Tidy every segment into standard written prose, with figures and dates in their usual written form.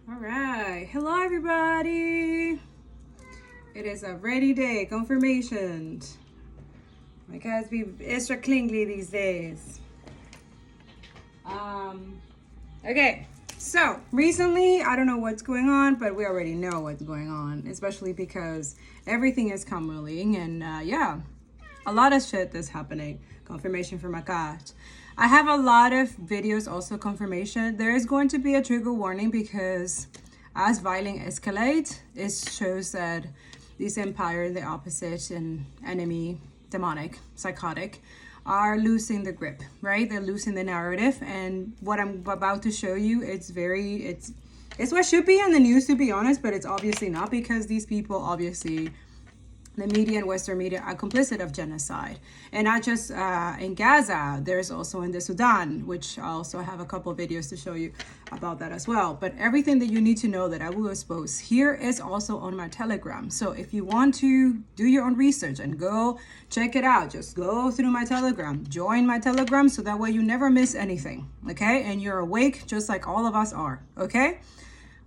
All right. Hello, everybody. It is a rainy day. Confirmation. My guys be extra clingly these days. Okay. So recently, I don't know what's going on, but we already know what's going on, especially because everything is crumbling and yeah, a lot of shit is happening. Confirmation for my cat. I have a lot of videos, also confirmation. There is going to be a trigger warning because as violence escalates, it shows that this empire, the opposite and enemy, demonic, psychotic, are losing the grip, right? They're losing the narrative. And what I'm about to show you, it's what should be in the news, to be honest, but it's obviously not, because these people, obviously, the media and Western media are complicit of genocide. And not just in Gaza, there's also in the Sudan, which I also have a couple of videos to show you about that as well. But everything that you need to know that I will expose here is also on my Telegram. So if you want to do your own research and go check it out, just go through my Telegram, join my Telegram, so that way you never miss anything, okay? And you're awake just like all of us are, okay?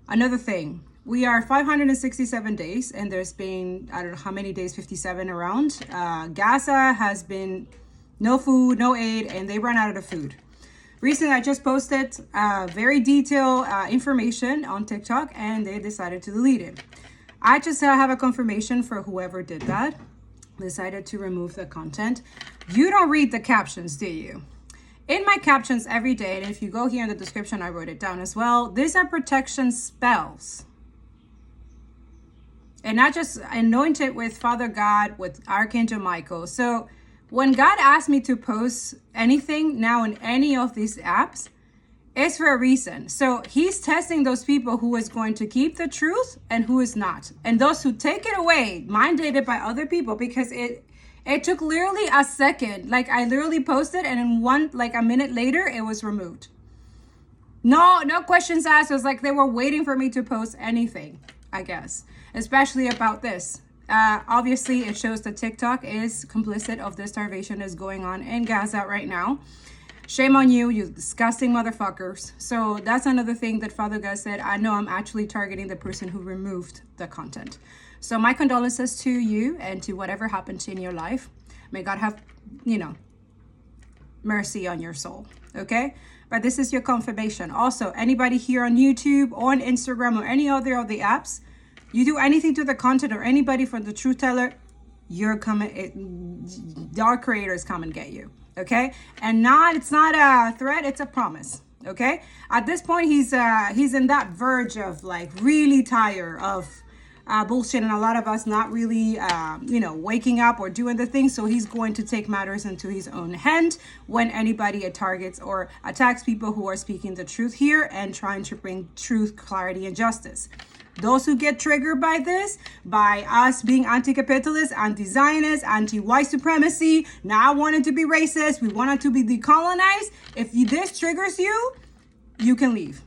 Another thing. We are 567 days, and there's been, I don't know how many days, 57 around. Gaza has been no food, no aid, and they run out of the food. Recently, I just posted very detailed information on TikTok, and they decided to delete it. I just have a confirmation for whoever did that, decided to remove the content. You don't read the captions, do you? In my captions every day, and if you go here in the description, I wrote it down as well. These are protection spells. And not just anointed with Father God, with Archangel Michael. So when God asked me to post anything now in any of these apps, it's for a reason. So he's testing those people who is going to keep the truth and who is not. And those who take it away, mandated by other people, because it took literally a second. Like I literally posted, and in a minute later, it was removed. No questions asked. It was like they were waiting for me to post anything, I guess, especially about this. Obviously, it shows that TikTok is complicit of the starvation that's going on in Gaza right now. Shame on you, you disgusting motherfuckers. So that's another thing that Father God said. I know I'm actually targeting the person who removed the content. So my condolences to you and to whatever happened in your life. May God have, mercy on your soul, okay? But this is your confirmation. Also, anybody here on YouTube or on Instagram or any other of the apps, you do anything to the content or anybody from the Truth Teller, you're coming, our creators come and get you, okay? And it's not a threat, it's a promise, okay? At this point, he's in that verge of like really tired of bullshit, and a lot of us not really, waking up or doing the thing. So he's going to take matters into his own hand when anybody targets or attacks people who are speaking the truth here and trying to bring truth, clarity, and justice. Those who get triggered by this, by us being anti-capitalist, anti-Zionist, anti-white supremacy, not wanting to be racist, we wanted to be decolonized. If this triggers you, you can leave.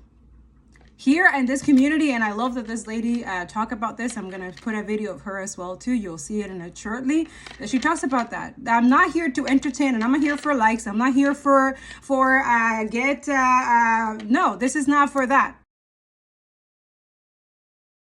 Here in this community, and I love that this lady talk about this. I'm gonna put a video of her as well too. You'll see it in it shortly. That she talks about that. I'm not here to entertain, and I'm not here for likes. I'm not here for no. This is not for that.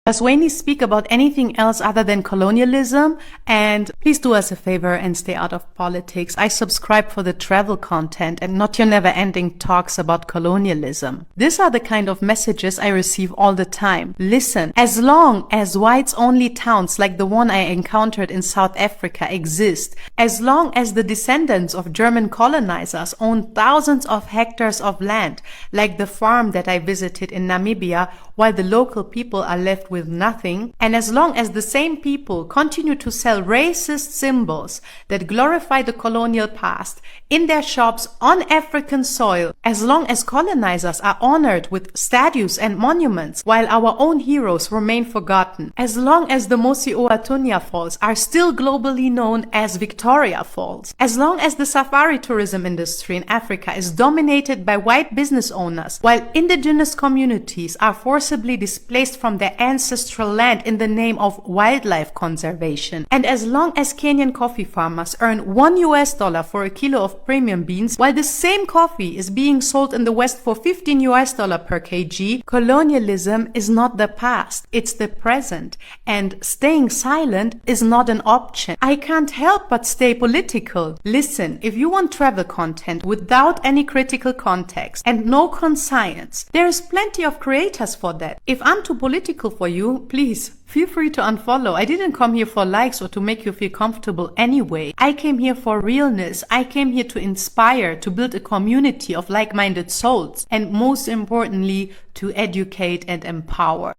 Does Wayne speak about anything else other than colonialism? And please do us a favor and stay out of politics. I subscribe for the travel content and not your never-ending talks about colonialism. These are the kind of messages I receive all the time. Listen, as long as whites-only towns like the one I encountered in South Africa exist, as long as the descendants of German colonizers own thousands of hectares of land, like the farm that I visited in Namibia, while the local people are left with nothing, and as long as the same people continue to sell racist symbols that glorify the colonial past in their shops on African soil, as long as colonizers are honored with statues and monuments while our own heroes remain forgotten, as long as the Mosi-oa-Tunya Falls are still globally known as Victoria Falls, as long as the safari tourism industry in Africa is dominated by white business owners while indigenous communities are forcibly displaced from their ancestors ancestral land in the name of wildlife conservation. And as long as Kenyan coffee farmers earn $1 for a kilo of premium beans, while the same coffee is being sold in the West for $15 per kg, colonialism is not the past, it's the present. And staying silent is not an option. I can't help but stay political. Listen, if you want travel content without any critical context and no conscience, there is plenty of creators for that. If I'm too political for you, please feel free to unfollow. I didn't come here for likes or to make you feel comfortable anyway. I came here for realness. I came here to inspire, to build a community of like-minded souls, and most importantly, to educate and empower.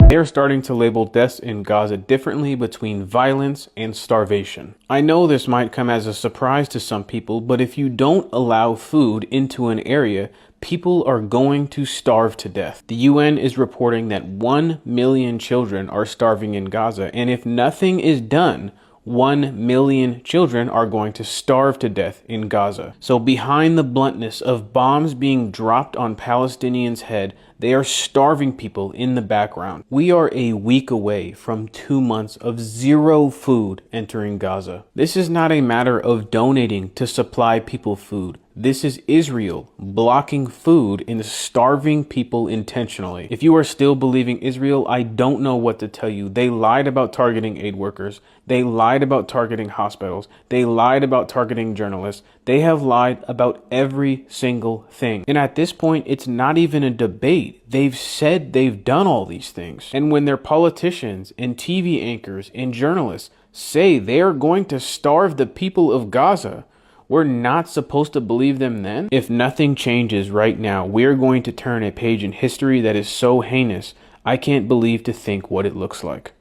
They're starting to label deaths in Gaza differently between violence and starvation. I know this might come as a surprise to some people, but if you don't allow food into an area, people are going to starve to death. The UN is reporting that 1 million children are starving in Gaza, and if nothing is done, 1 million children are going to starve to death in Gaza. So behind the bluntness of bombs being dropped on Palestinians' head, they are starving people in the background. We are a week away from 2 months of zero food entering Gaza. This is not a matter of donating to supply people food. This is Israel blocking food and starving people intentionally. If you are still believing Israel, I don't know what to tell you. They lied about targeting aid workers. They lied about targeting hospitals. They lied about targeting journalists. They have lied about every single thing. And at this point, it's not even a debate. They've said they've done all these things. And when their politicians and TV anchors and journalists say they are going to starve the people of Gaza, we're not supposed to believe them then? If nothing changes right now, we're going to turn a page in history that is so heinous, I can't believe to think what it looks like.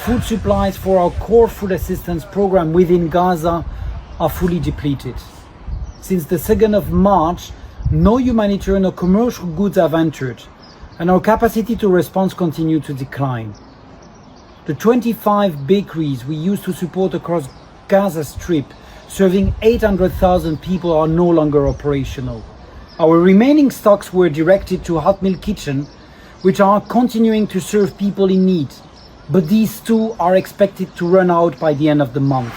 Food supplies for our core food assistance program within Gaza are fully depleted. Since the 2nd of March, no humanitarian or commercial goods have entered, and our capacity to respond continues to decline. The 25 bakeries we used to support across Gaza Strip, serving 800,000 people, are no longer operational. Our remaining stocks were directed to hot meal kitchen, which are continuing to serve people in need, but these too are expected to run out by the end of the month.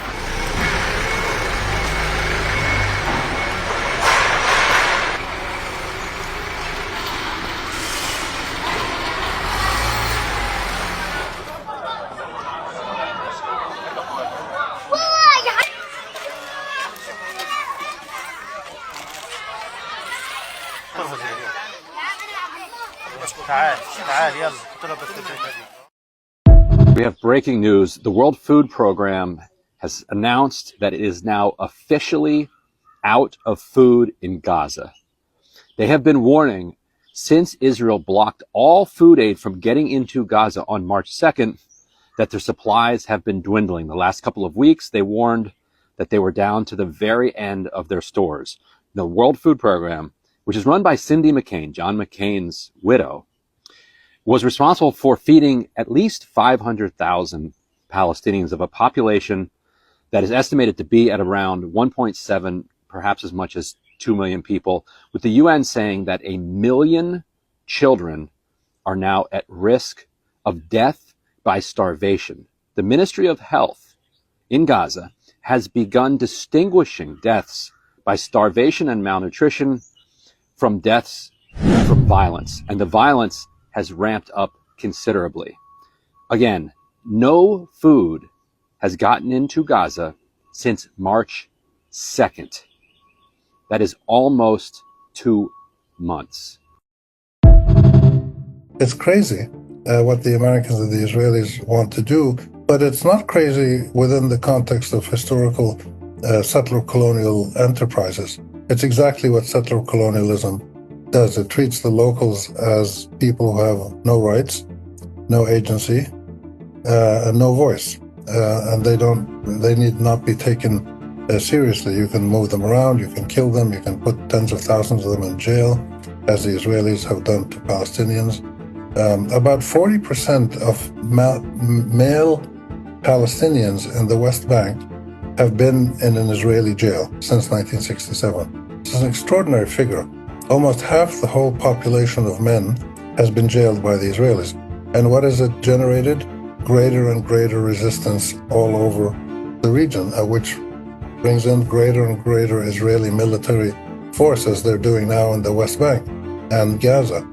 We have breaking news. The World Food Program has announced that it is now officially out of food in Gaza. They have been warning since Israel blocked all food aid from getting into Gaza on March 2nd that their supplies have been dwindling. The last couple of weeks, they warned that they were down to the very end of their stores. The World Food Program, which is run by Cindy McCain, John McCain's widow, was responsible for feeding at least 500,000 Palestinians of a population that is estimated to be at around 1.7, perhaps as much as 2 million people, with the UN saying that 1 million children are now at risk of death by starvation. The Ministry of Health in Gaza has begun distinguishing deaths by starvation and malnutrition from deaths from violence, and the violence has ramped up considerably. Again, no food has gotten into Gaza since March 2nd. That is almost 2 months. It's crazy what the Americans and the Israelis want to do, but it's not crazy within the context of historical settler colonial enterprises. It's exactly what settler colonialism does. It treats the locals as people who have no rights, no agency, and no voice, and they need not be taken seriously. You can move them around, you can kill them, you can put tens of thousands of them in jail, as the Israelis have done to Palestinians. About 40% of male Palestinians in the West Bank have been in an Israeli jail since 1967. This is an extraordinary figure. Almost half the whole population of men has been jailed by the Israelis. And what has it generated? Greater and greater resistance all over the region, which brings in greater and greater Israeli military force, as they're doing now in the West Bank and Gaza.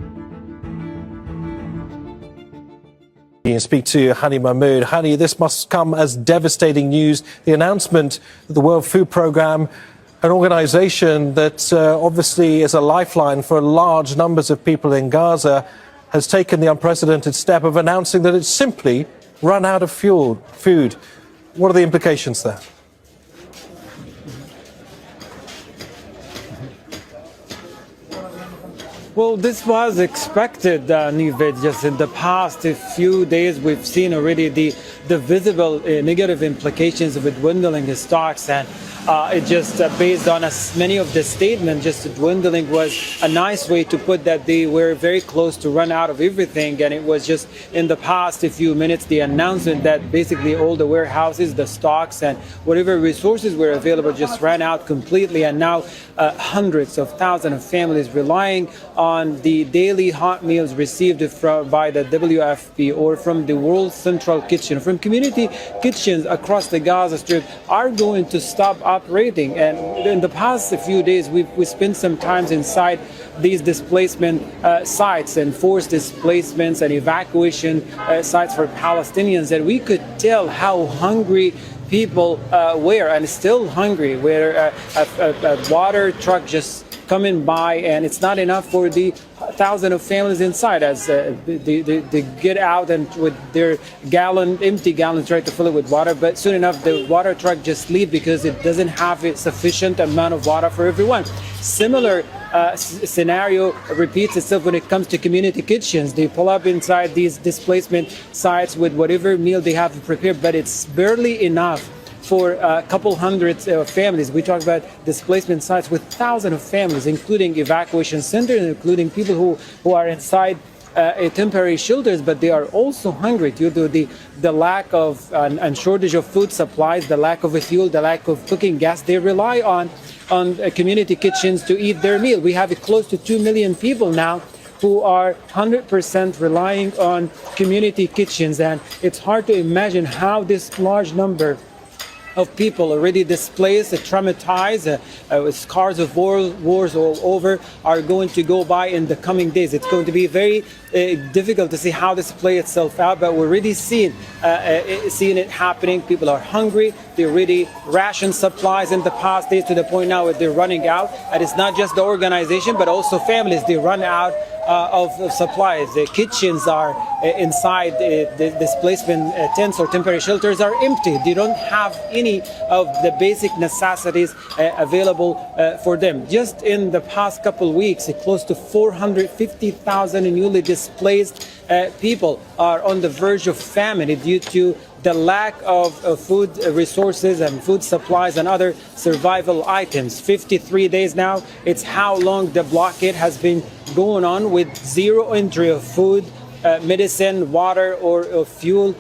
You can speak to Hani Mahmoud. Hani, this must come as devastating news. The announcement that the World Food Programme, an organisation that obviously is a lifeline for large numbers of people in Gaza, has taken the unprecedented step of announcing that it's simply run out of food. What are the implications there? Well, this was expected, Nived. Just in the past few days, we've seen already the visible negative implications of it dwindling the stocks, and it just based on many of the statements, just dwindling was a nice way to put that they were very close to run out of everything. And it was just in the past a few minutes, the announcement that basically all the warehouses, the stocks, and whatever resources were available just ran out completely. And now hundreds of thousands of families relying on the daily hot meals received by the WFP or from the World Central Kitchen, from community kitchens across the Gaza Strip, are going to stop operating. And in the past few days, we spent some time inside these displacement sites and forced displacements and evacuation sites for Palestinians, and we could tell how hungry people were, and still hungry, where a water truck just coming by, and it's not enough for the thousands of families inside as they get out and with their empty gallons try to fill it with water. But soon enough, the water truck just leaves because it doesn't have a sufficient amount of water for everyone. Similar scenario repeats itself when it comes to community kitchens. They pull up inside these displacement sites with whatever meal they have prepared, but it's barely enough for a couple hundred families. We talk about displacement sites with thousands of families, including evacuation centers, including people who are inside temporary shelters, but they are also hungry due to the lack of and shortage of food supplies, the lack of fuel, the lack of cooking gas. They rely on community kitchens to eat their meal. We have close to 2 million people now who are 100% relying on community kitchens, and it's hard to imagine how this large number of people already displaced, traumatized, with scars of wars all over, are going to go by in the coming days. It's going to be very difficult to see how this plays itself out, but we're already seeing it happening. People are hungry. They already rationed supplies in the past days to the point now that they're running out. And it's not just the organization, but also families. They run out of supplies. The kitchens are inside the displacement tents or temporary shelters are empty. They don't have any of the basic necessities available for them. Just in the past couple of weeks, close to 450,000 newly displaced people are on the verge of famine due to the lack of food resources and food supplies and other survival items. 53 days now, it's how long the blockade has been going on, with zero entry of food, medicine, water, or fuel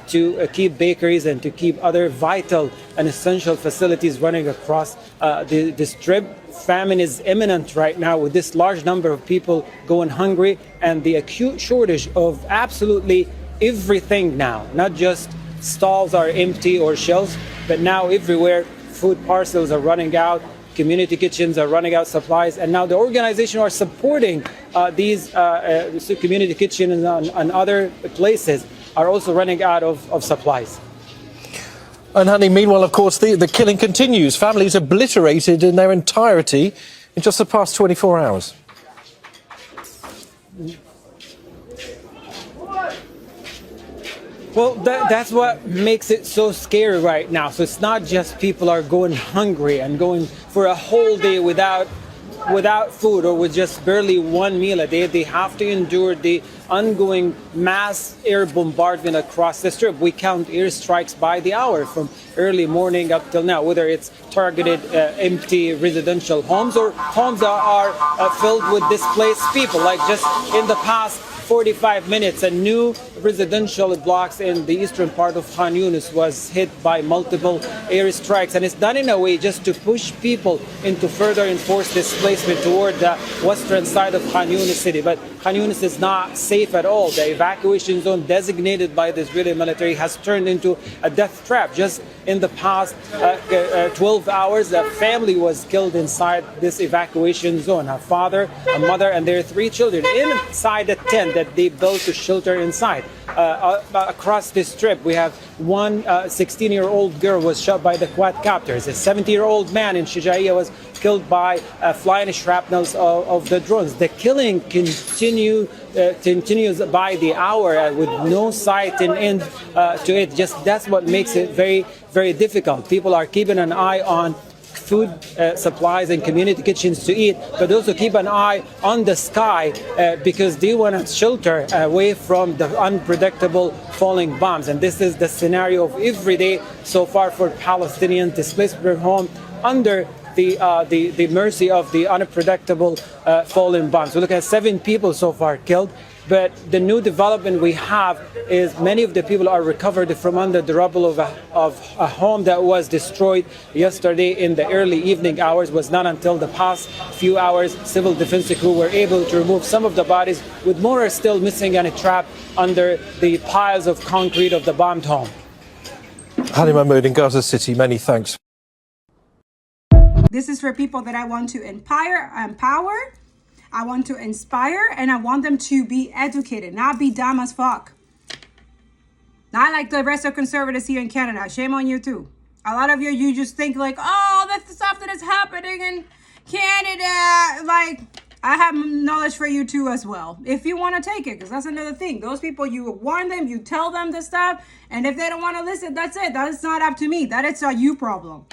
to keep bakeries and to keep other vital and essential facilities running across the strip. Famine is imminent right now, with this large number of people going hungry and the acute shortage of absolutely everything now. Not just stalls are empty or shelves, but now everywhere food parcels are running out, community kitchens are running out supplies, and now the organization are supporting these community kitchens and other places are also running out of supplies. And honey, meanwhile, of course, the killing continues. Families obliterated in their entirety in just the past 24 hours. Well, that's what makes it so scary right now. So it's not just people are going hungry and going for a whole day without food or with just barely one meal a day. They have to endure the ongoing mass air bombardment across the strip. We count airstrikes by the hour from early morning up till now, whether it's targeted empty residential homes or homes that are filled with displaced people. Like just in the past 45 minutes, a new residential blocks in the eastern part of Khan Yunis was hit by multiple airstrikes, and it's done in a way just to push people into further enforced displacement toward the western side of Khan Yunis city. But Khan Yunis is not safe at all. The evacuation zone designated by the Israeli military has turned into a death trap. Just in the past 12 hours, a family was killed inside this evacuation zone. A father, a mother, and their 3 children inside a tent that they built to shelter inside. Across this strip, we have one 16-year-old girl was shot by the quadcopters. A 70-year-old man in Shijaiya was killed by flying shrapnels of the drones. The killing continues by the hour with no sight and end to it. Just that's what makes it very, very difficult. People are keeping an eye on food supplies and community kitchens to eat, but also keep an eye on the sky because they want to shelter away from the unpredictable falling bombs. And this is the scenario of every day so far for Palestinians displaced from home under the mercy of the unpredictable falling bombs. We look at 7 people so far killed. But the new development we have is many of the people are recovered from under the rubble of a home that was destroyed yesterday in the early evening hours. It was not until the past few hours civil defense crew were able to remove some of the bodies, with more are still missing and trapped under the piles of concrete of the bombed home. Hani Mahmoud in Gaza City, many thanks. This is for people that I want to empower, I want to inspire, and I want them to be educated, not be dumb as fuck. Not like the rest of conservatives here in Canada. Shame on you too. A lot of you just think like, oh, that's the stuff that is happening in Canada. Like, I have knowledge for you too as well. If you want to take it, because that's another thing. Those people, you warn them, you tell them the stuff, and if they don't want to listen, that's it. That's not up to me. That is a you problem.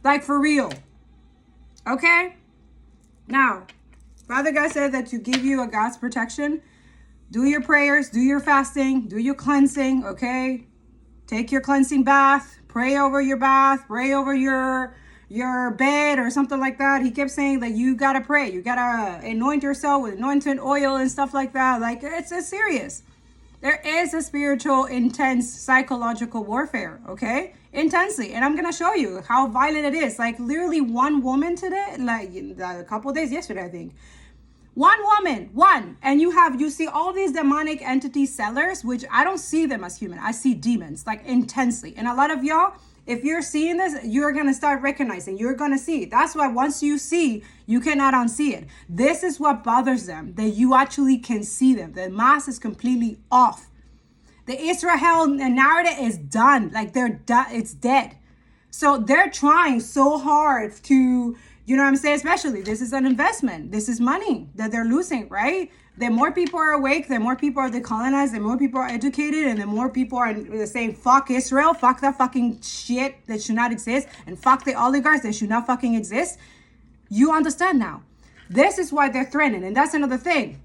Like, for real. Okay? Now, Father God said that to give you a God's protection. Do your prayers, do your fasting, do your cleansing, okay? Take your cleansing bath, pray over your bath, pray over your bed or something like that. He kept saying that you gotta pray. You gotta anoint yourself with anointing oil and stuff like that. Like, it's serious. There is a spiritual, intense, psychological warfare, okay? Intensely. And I'm going to show you how violent it is. Like, literally one woman today, like a couple of days yesterday, I think. One woman, and you see all these demonic entity sellers, which I don't see them as human. I see demons, like, intensely. And a lot of y'all, if you're seeing this, you're going to start recognizing. You're going to see. That's why once you see, you cannot unsee it. This is what bothers them, that you actually can see them. The mask is completely off. The Israel narrative is done. Like, it's dead. So they're trying so hard to, you know what I'm saying? Especially, this is an investment. This is money that they're losing, right? The more people are awake, the more people are decolonized, the more people are educated, and the more people are saying, fuck Israel, fuck that fucking shit that should not exist, and fuck the oligarchs that should not fucking exist. You understand now. This is why they're threatening. And that's another thing.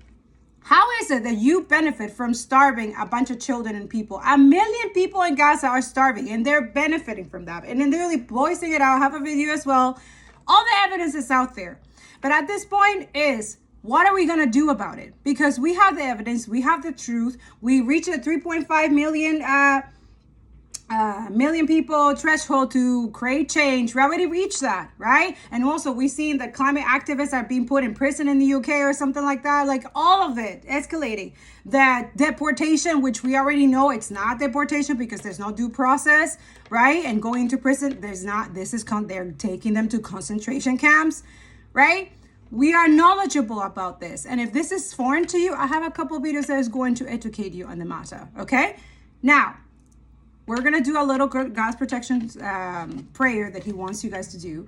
How is it that you benefit from starving a bunch of children and people? 1 million people in Gaza are starving, and they're benefiting from that. And then they're really voicing it out. I have a video as well. All the evidence is out there. But at this point is, what are we going to do about it? Because we have the evidence. We have the truth. We reached a 3.5 million people threshold to create change. We already reached that, right? And also we've seen that climate activists are being put in prison in the UK or something like that. Like, all of it escalating. That deportation, which we already know it's not deportation because there's no due process, right? And going to prison, they're taking them to concentration camps, right? We are knowledgeable about this. And if this is foreign to you, I have a couple of videos that is going to educate you on the matter, okay? Now, we're going to do a little God's protection prayer that he wants you guys to do,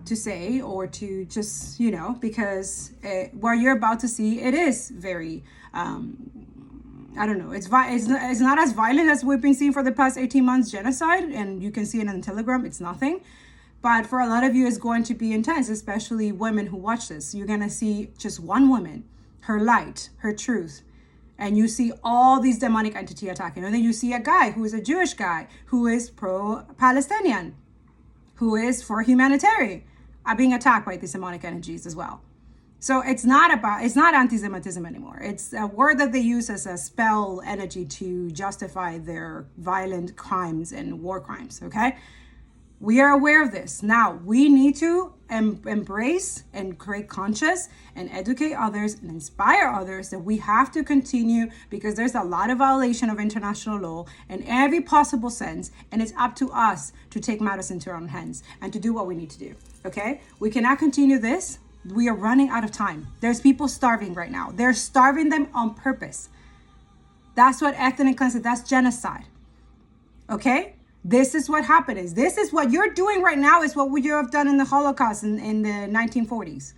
to say, or to just, you know, because what you're about to see, it is very, I don't know, it's not as violent as we've been seeing for the past 18 months genocide, and you can see it on Telegram, it's nothing. But for a lot of you, it's going to be intense, especially women who watch this. You're going to see just one woman, her light, her truth. And you see all these demonic entity attacking. And then you see a guy who is a Jewish guy, who is pro-Palestinian, who is for humanitarian, are being attacked by these demonic energies as well. So it's not anti-Semitism anymore. It's a word that they use as a spell energy to justify their violent crimes and war crimes, okay? We are aware of this. Now, we need to embrace and create conscious and educate others and inspire others that we have to continue, because there's a lot of violation of international law in every possible sense, and it's up to us to take matters into our own hands and to do what we need to do, okay? We cannot continue this. We are running out of time. There's people starving right now. They're starving them on purpose. That's what ethnic cleansing, that's genocide, okay? This is what happened. This is what you're doing right now is what would you have done in the Holocaust in the 1940s.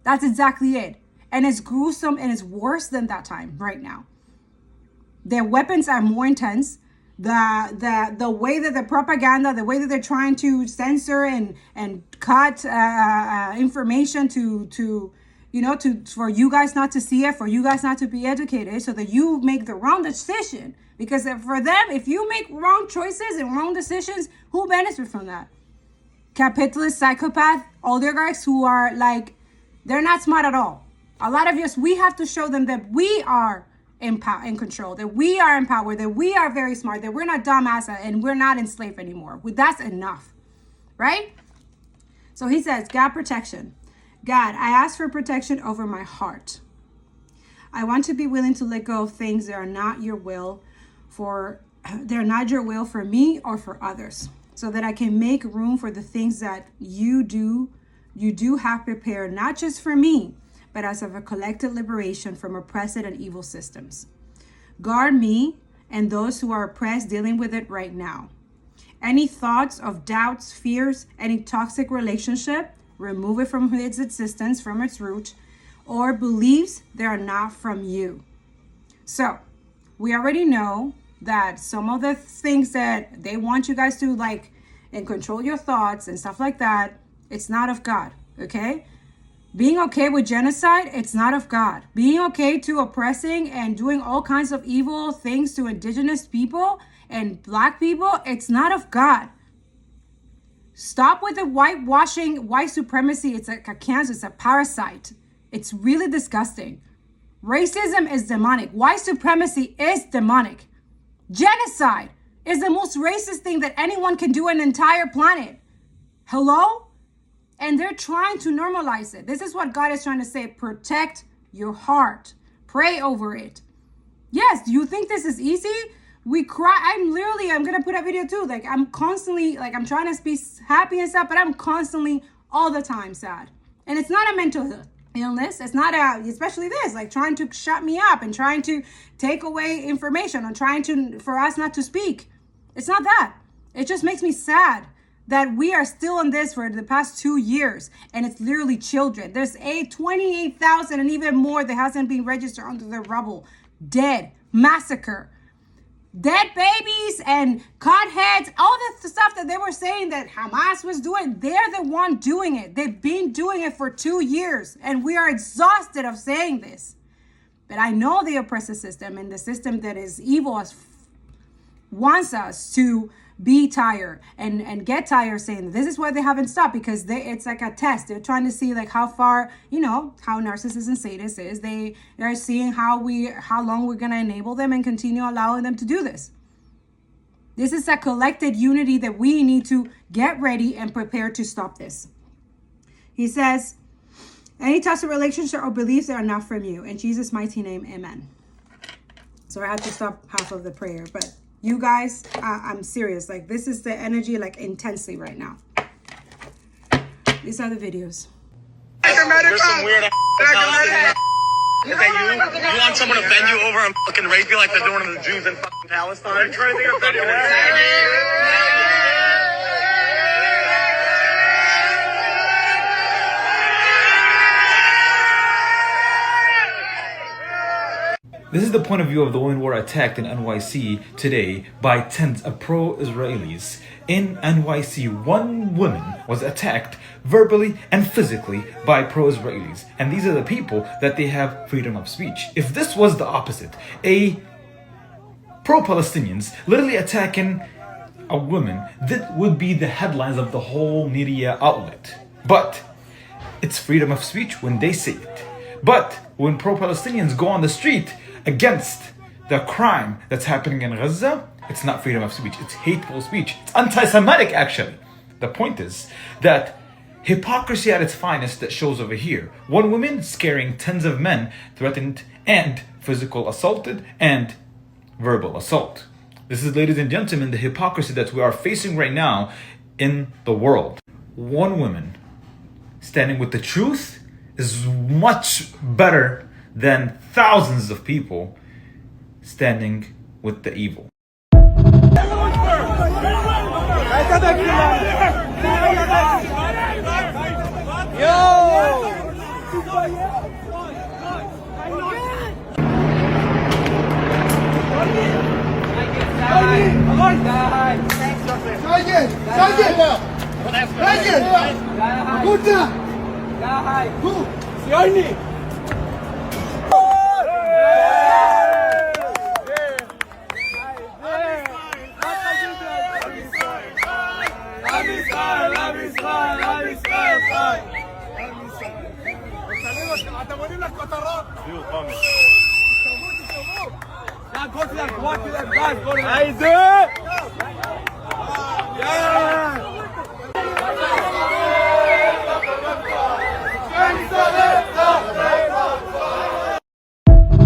That's exactly it. And it's gruesome and it's worse than that time right now. Their weapons are more intense. The way that the propaganda, the way that they're trying to censor and cut information for you guys not to see it, for you guys not to be educated, so that you make the wrong decision. Because for them, if you make wrong choices and wrong decisions, who benefits from that? Capitalist, psychopath, oligarchs who are like, they're not smart at all. A lot of us, we have to show them that we are in control, that we are empowered, that we are very smart, that we're not dumbasses and we're not enslaved anymore. That's enough, right? So he says, God protection. God, I ask for protection over my heart. I want to be willing to let go of things that are not your will for me or for others, so that I can make room for the things that you do have prepared, not just for me, but as of a collective liberation from oppressive and evil systems. Guard me and those who are oppressed dealing with it right now. Any thoughts of doubts, fears, any toxic relationship, remove it from its existence, from its root, or beliefs that are not from you. So we already know that some of the things that they want you guys to like and control your thoughts and stuff like that, it's not of God, okay? Being okay with genocide, it's not of God. Being okay to oppressing and doing all kinds of evil things to indigenous people and black people, it's not of God. Stop with the whitewashing, white supremacy. It's like a cancer, it's a parasite. It's really disgusting. Racism is demonic. White supremacy is demonic. Genocide is the most racist thing that anyone can do on an entire planet. Hello? And they're trying to normalize it. This is what God is trying to say. Protect your heart. Pray over it. Yes, do you think this is easy? We cry. I'm going to put a video too. Like, I'm constantly, like, I'm trying to be happy and stuff, but I'm constantly all the time sad. And it's not a mental illness. It's not especially this, like trying to shut me up and trying to take away information or for us not to speak. It's not that. It just makes me sad that we are still in this for the past 2 years, and it's literally children. There's 28,000 and even more that hasn't been registered under the rubble. Dead. Massacre. Dead babies and cut heads, all the stuff that they were saying that Hamas was doing, they're the one doing it. They've been doing it for 2 years, and we are exhausted of saying this. But I know the oppressive system and the system that is evil wants us to be tired and get tired saying this is why they haven't stopped, because it's like a test. They're trying to see like how far, how narcissists and sadists is. They are seeing how long we're going to enable them and continue allowing them to do this. This is a collected unity that we need to get ready and prepare to stop this. He says, any toxic relationship or beliefs that are not from you. In Jesus' mighty name, amen. So I had to stop half of the prayer, but you guys, I'm serious. Like, this is the energy, like, intensely right now. These are the videos. There's some weird Palestinian. Okay, you want someone to bend you over and fucking rape you like they're doing to the Jews in fucking Palestine? I'm trying to think of that. This is the point of view of the women who were attacked in NYC today by tens of pro-Israelis. In NYC, one woman was attacked verbally and physically by pro-Israelis. And these are the people that they have freedom of speech. If this was the opposite, a pro-Palestinians literally attacking a woman, that would be the headlines of the whole media outlet. But it's freedom of speech when they say it. But when pro-Palestinians go on the street against the crime that's happening in Gaza, it's not freedom of speech, it's hateful speech. It's anti-Semitic, actually. The point is that hypocrisy at its finest that shows over here. One woman scaring tens of men, threatened and physical assaulted and verbal assault. This is, ladies and gentlemen, the hypocrisy that we are facing right now in the world. One woman standing with the truth is much better than thousands of people standing with the evil.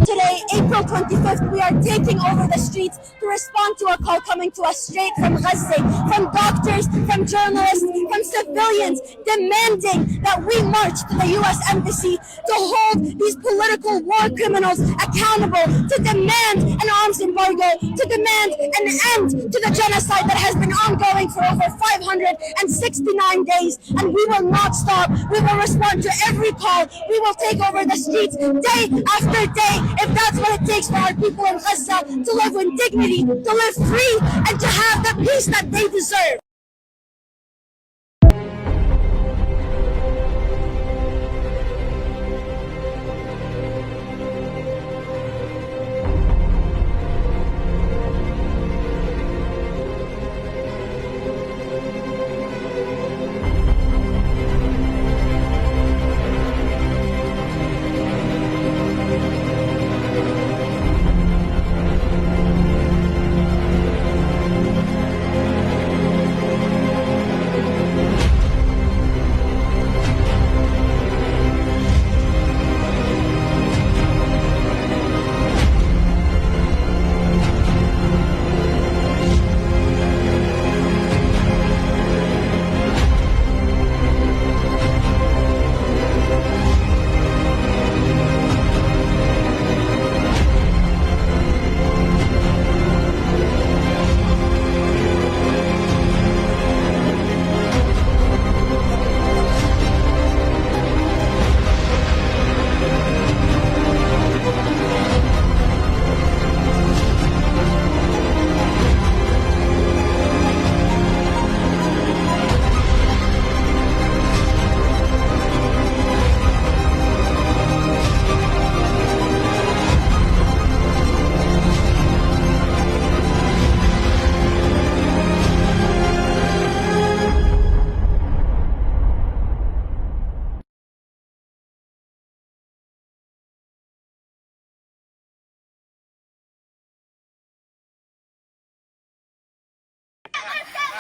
Today, April 25th, we are taking over the streets to respond to a call coming to us straight from Gaza, from doctors, from journalists, from civilians, demanding that we march to the U.S. Embassy to hold these political war criminals accountable, to demand an arms embargo, to demand an end to the genocide that has been ongoing for over 569 days. And we will not stop. We will respond to every call. We will take over the streets day after day, if that's what it takes for our people in Gaza to live with dignity, to live free, and to have the peace that they deserve.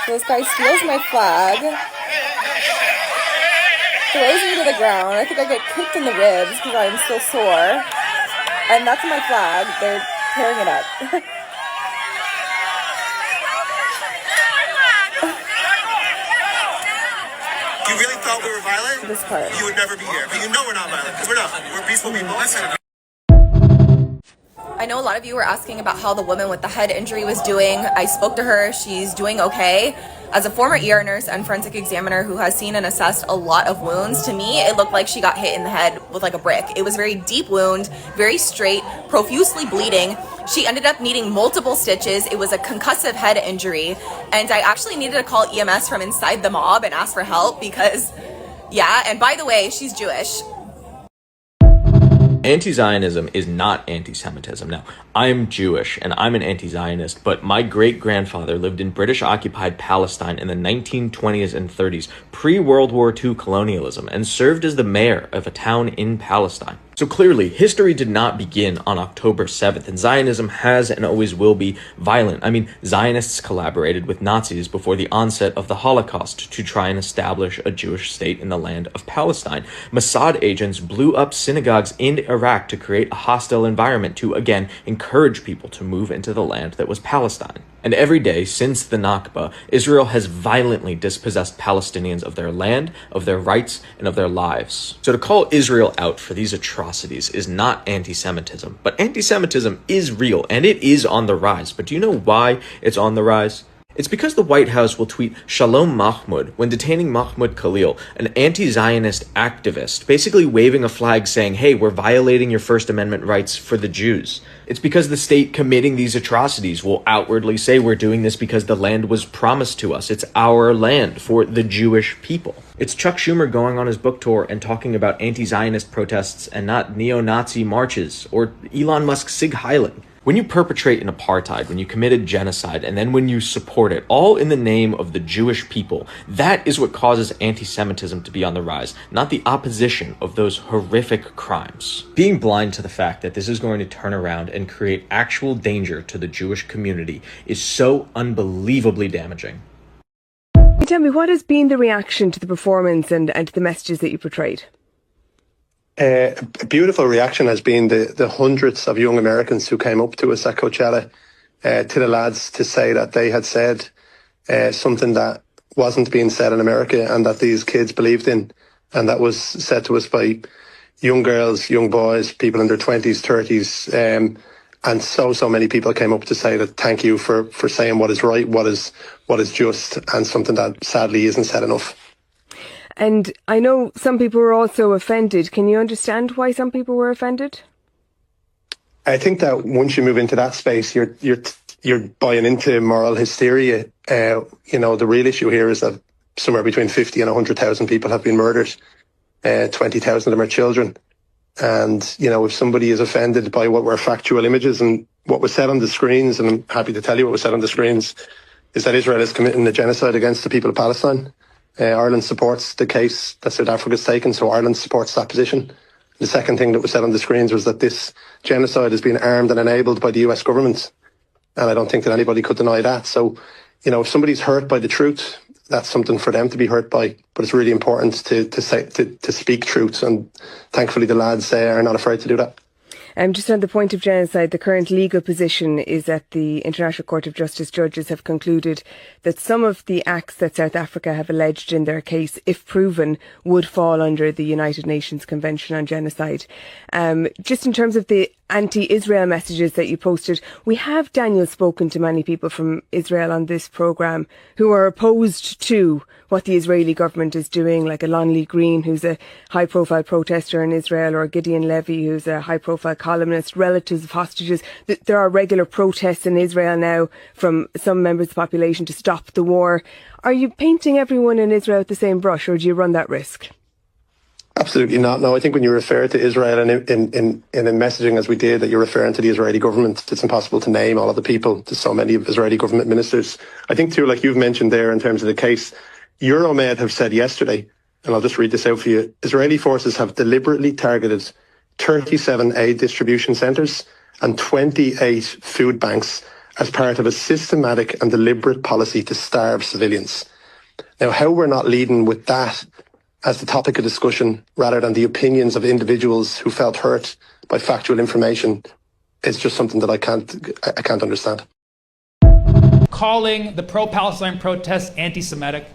So this guy steals my flag, throws me to the ground. I think I get kicked in the ribs because I'm still sore. And that's my flag. They're tearing it up. You really thought we were violent? This part. You would never be here. But you know we're not violent, because we're not. We're peaceful people. Listen. I know a lot of you were asking about how the woman with the head injury was doing. I spoke to her. She's doing okay. As a former ER nurse and forensic examiner who has seen and assessed a lot of wounds, to me, it looked like she got hit in the head with like a brick. It was a very deep wound, very straight, profusely bleeding. She ended up needing multiple stitches. It was a concussive head injury. And I actually needed to call EMS from inside the mob and ask for help because, yeah, and by the way, she's Jewish. Anti-Zionism is not anti-Semitism. Now, I'm Jewish and I'm an anti-Zionist, but my great-grandfather lived in British-occupied Palestine in the 1920s and 30s, pre-World War II colonialism, and served as the mayor of a town in Palestine. So clearly, history did not begin on October 7th, and Zionism has and always will be violent. I mean, Zionists collaborated with Nazis before the onset of the Holocaust to try and establish a Jewish state in the land of Palestine. Mossad agents blew up synagogues in Iraq to create a hostile environment to, again, encourage people to move into the land that was Palestine. And every day since the Nakba, Israel has violently dispossessed Palestinians of their land, of their rights, and of their lives. So to call Israel out for these atrocities is not anti-Semitism, but anti-Semitism is real, and it is on the rise. But do you know why it's on the rise? It's because the White House will tweet Shalom Mahmoud when detaining Mahmoud Khalil, an anti-Zionist activist, basically waving a flag saying, hey, we're violating your First Amendment rights for the Jews. It's because the state committing these atrocities will outwardly say we're doing this because the land was promised to us. It's our land for the Jewish people. It's Chuck Schumer going on his book tour and talking about anti-Zionist protests and not neo-Nazi marches, or Elon Musk's Sig Heiling. When you perpetrate an apartheid, when you commit a genocide, and then when you support it, all in the name of the Jewish people, that is what causes anti-Semitism to be on the rise, not the opposition of those horrific crimes. Being blind to the fact that this is going to turn around and create actual danger to the Jewish community is so unbelievably damaging. Tell me, what has been the reaction to the performance and to the messages that you portrayed? A beautiful reaction has been the hundreds of young Americans who came up to us at Coachella, to the lads, to say that they had said something that wasn't being said in America and that these kids believed in. And that was said to us by young girls, young boys, people in their 20s, 30s. And so many people came up to say that thank you for saying what is right, what is just, and something that sadly isn't said enough. And I know some people were also offended. Can you understand why some people were offended? I think that once you move into that space, you're buying into moral hysteria. The real issue here is that somewhere between 50 and 100,000 people have been murdered. 20,000 of them are children. And, if somebody is offended by what were factual images and what was said on the screens, and I'm happy to tell you what was said on the screens, is that Israel is committing a genocide against the people of Palestine. Ireland supports the case that South Africa's taken, so Ireland supports that position. The second thing that was said on the screens was that this genocide has been armed and enabled by the US government. And I don't think that anybody could deny that. So, if somebody's hurt by the truth, that's something for them to be hurt by. But it's really important to speak truth. And thankfully the lads are not afraid to do that. Just on the point of genocide, the current legal position is that the International Court of Justice judges have concluded that some of the acts that South Africa have alleged in their case, if proven, would fall under the United Nations Convention on Genocide. Just in terms of the anti-Israel messages that you posted, we have, Daniel, spoken to many people from Israel on this programme who are opposed to what the Israeli government is doing, like Alon Lee Green, who's a high-profile protester in Israel, or Gideon Levy, who's a high-profile columnist, relatives of hostages. There are regular protests in Israel now from some members of the population to stop the war. Are you painting everyone in Israel with the same brush, or do you run that risk? Absolutely not. No, I think when you refer to Israel in a messaging as we did, that you're referring to the Israeli government. It's impossible to name all of the people. There's so many of Israeli government ministers. I think too, like you've mentioned there in terms of the case, Euromed have said yesterday, and I'll just read this out for you, Israeli forces have deliberately targeted 37 aid distribution centres and 28 food banks as part of a systematic and deliberate policy to starve civilians. Now, how we're not leading with that as the topic of discussion rather than the opinions of individuals who felt hurt by factual information is just something that I can't understand. Calling the pro-Palestine protests anti-Semitic.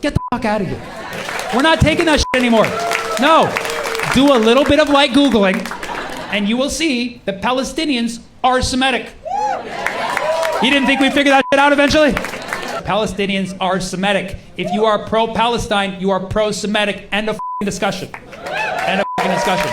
Get the fuck out of here. We're not taking that shit anymore. No. Do a little bit of light Googling and you will see that Palestinians are Semitic. You didn't think we'd figure that shit out eventually? Palestinians are Semitic. If you are pro-Palestine, you are pro-Semitic. End of f***ing discussion. End of f***ing discussion.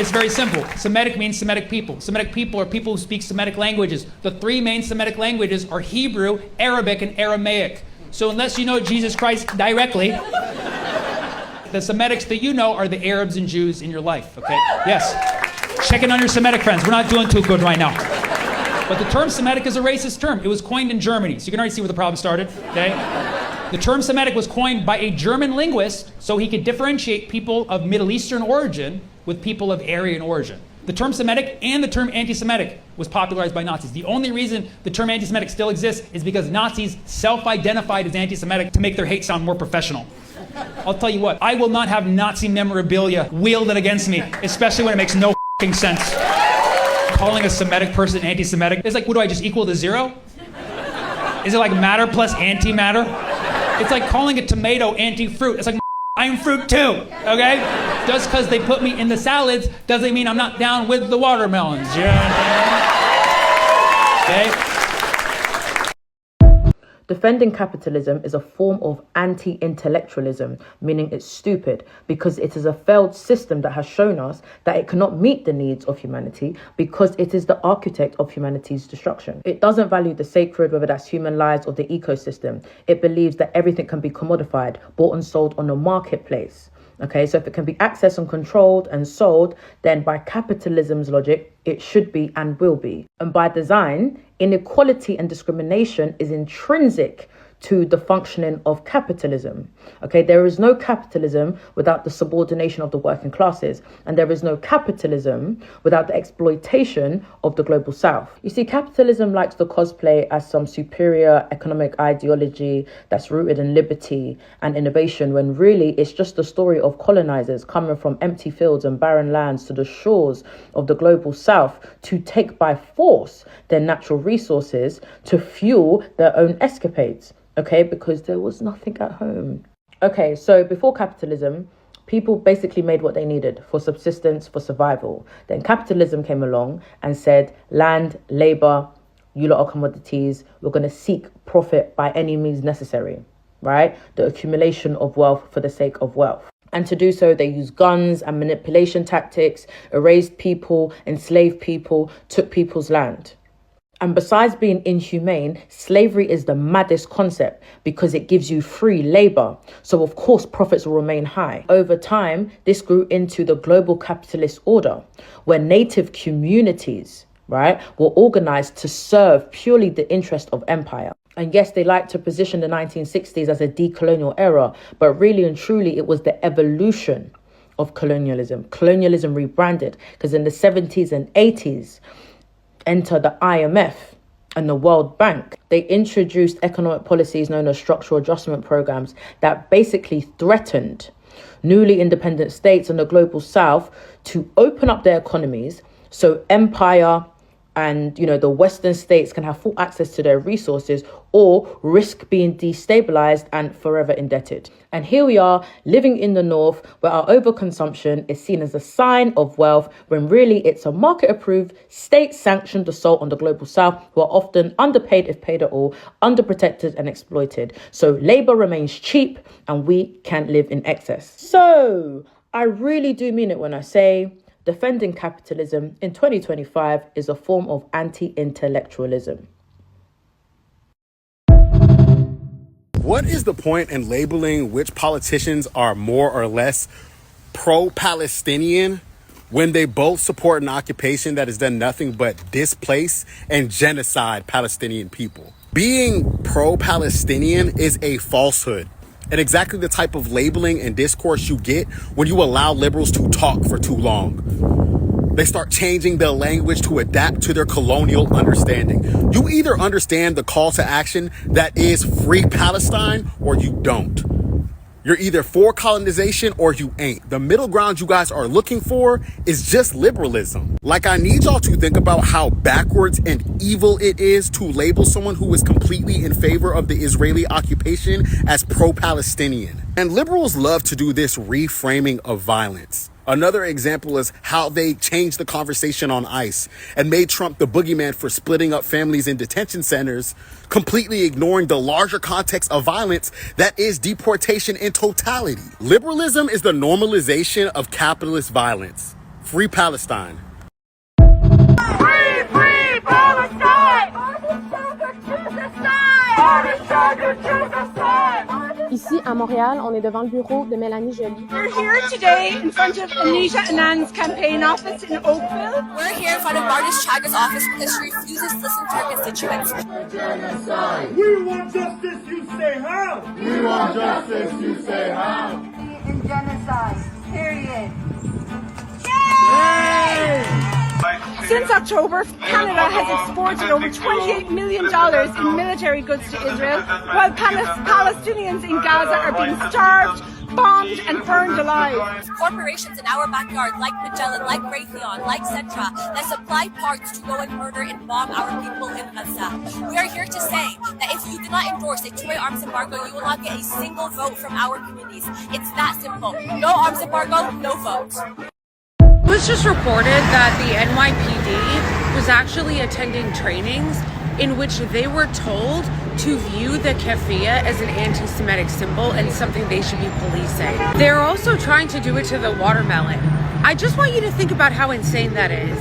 It's very simple. Semitic means Semitic people. Semitic people are people who speak Semitic languages. The three main Semitic languages are Hebrew, Arabic, and Aramaic. So unless you know Jesus Christ directly, the Semitics that you know are the Arabs and Jews in your life, okay? Yes. Check in on your Semitic friends. We're not doing too good right now. But the term Semitic is a racist term. It was coined in Germany, so you can already see where the problem started, okay? The term Semitic was coined by a German linguist so he could differentiate people of Middle Eastern origin with people of Aryan origin. The term Semitic and the term anti-Semitic was popularized by Nazis. The only reason the term anti-Semitic still exists is because Nazis self-identified as anti-Semitic to make their hate sound more professional. I'll tell you what, I will not have Nazi memorabilia wielded against me, especially when it makes no f***ing sense. Calling a Semitic person anti-Semitic, it's like, what do I just equal to zero? Is it like matter plus antimatter? It's like calling a tomato anti-fruit. It's like, I'm fruit too, okay? Just because they put me in the salads doesn't mean I'm not down with the watermelons. You know what I'm saying? Okay? Defending capitalism is a form of anti-intellectualism, meaning it's stupid, because it is a failed system that has shown us that it cannot meet the needs of humanity because it is the architect of humanity's destruction. It doesn't value the sacred, whether that's human lives or the ecosystem. It believes that everything can be commodified, bought and sold on a marketplace. Okay, so if it can be accessed and controlled and sold, then by capitalism's logic, it should be and will be. And by design, inequality and discrimination is intrinsic to the functioning of capitalism. Okay, there is no capitalism without the subordination of the working classes, and there is no capitalism without the exploitation of the global south. You see, capitalism likes to cosplay as some superior economic ideology that's rooted in liberty and innovation, when really it's just the story of colonizers coming from empty fields and barren lands to the shores of the global south to take by force their natural resources to fuel their own escapades. Okay, because there was nothing at home. Okay, so before capitalism, people basically made what they needed for subsistence, for survival. Then capitalism came along and said, land, labor, you lot are commodities. We're going to seek profit by any means necessary, right? The accumulation of wealth for the sake of wealth. And to do so, they used guns and manipulation tactics, erased people, enslaved people, took people's land. And besides being inhumane, slavery is the maddest concept because it gives you free labor. So of course, profits will remain high. Over time, this grew into the global capitalist order, where native communities, right, were organized to serve purely the interest of empire. And yes, they like to position the 1960s as a decolonial era, but really and truly, it was the evolution of colonialism. Colonialism rebranded, because in the 70s and 80s, enter the IMF and the World Bank. They introduced economic policies known as structural adjustment programs that basically threatened newly independent states and the global south to open up their economies so empire and, you know, the Western states can have full access to their resources or risk being destabilized and forever indebted. And here we are living in the North, where our overconsumption is seen as a sign of wealth, when really it's a market-approved, state-sanctioned assault on the global South, who are often underpaid, if paid at all, underprotected and exploited. So labor remains cheap and we can't live in excess. So I really do mean it when I say defending capitalism in 2025 is a form of anti-intellectualism. What is the point in labeling which politicians are more or less pro-Palestinian when they both support an occupation that has done nothing but displace and genocide Palestinian people? Being pro-Palestinian is a falsehood, and exactly the type of labeling and discourse you get when you allow liberals to talk for too long. They start changing their language to adapt to their colonial understanding. You either understand the call to action that is free Palestine or you don't. You're either for colonization or you ain't. The middle ground you guys are looking for is just liberalism. Like, I need y'all to think about how backwards and evil it is to label someone who is completely in favor of the Israeli occupation as pro-Palestinian. And liberals love to do this reframing of violence. Another example is how they changed the conversation on ICE and made Trump the boogeyman for splitting up families in detention centers, completely ignoring the larger context of violence that is deportation in totality. Liberalism is the normalization of capitalist violence. Free Palestine. Free, free Palestine! Choose the side! Choose the side! Ici, à Montréal, on est devant le bureau de Mélanie Joly. We're here today in front of Anita Anand's campaign office in Oakville. We're here in front of Marcus Chaga's office because she refuses to listen to her constituents. We want justice, you say how? We want justice, you say how? In genocide, period. Since October, Canada has exported over $28 million in military goods to Israel, while Palestinians in Gaza are being starved, bombed and burned alive. Corporations in our backyard, like Magellan, like Raytheon, like Centra, that supply parts to go and murder and bomb our people in Gaza. We are here to say that if you do not endorse a two-way arms embargo, you will not get a single vote from our communities. It's that simple. No arms embargo, no vote. It was just reported that the NYPD was actually attending trainings in which they were told to view the keffiyeh as an anti-Semitic symbol and something they should be policing. They're also trying to do it to the watermelon. I just want you to think about how insane that is.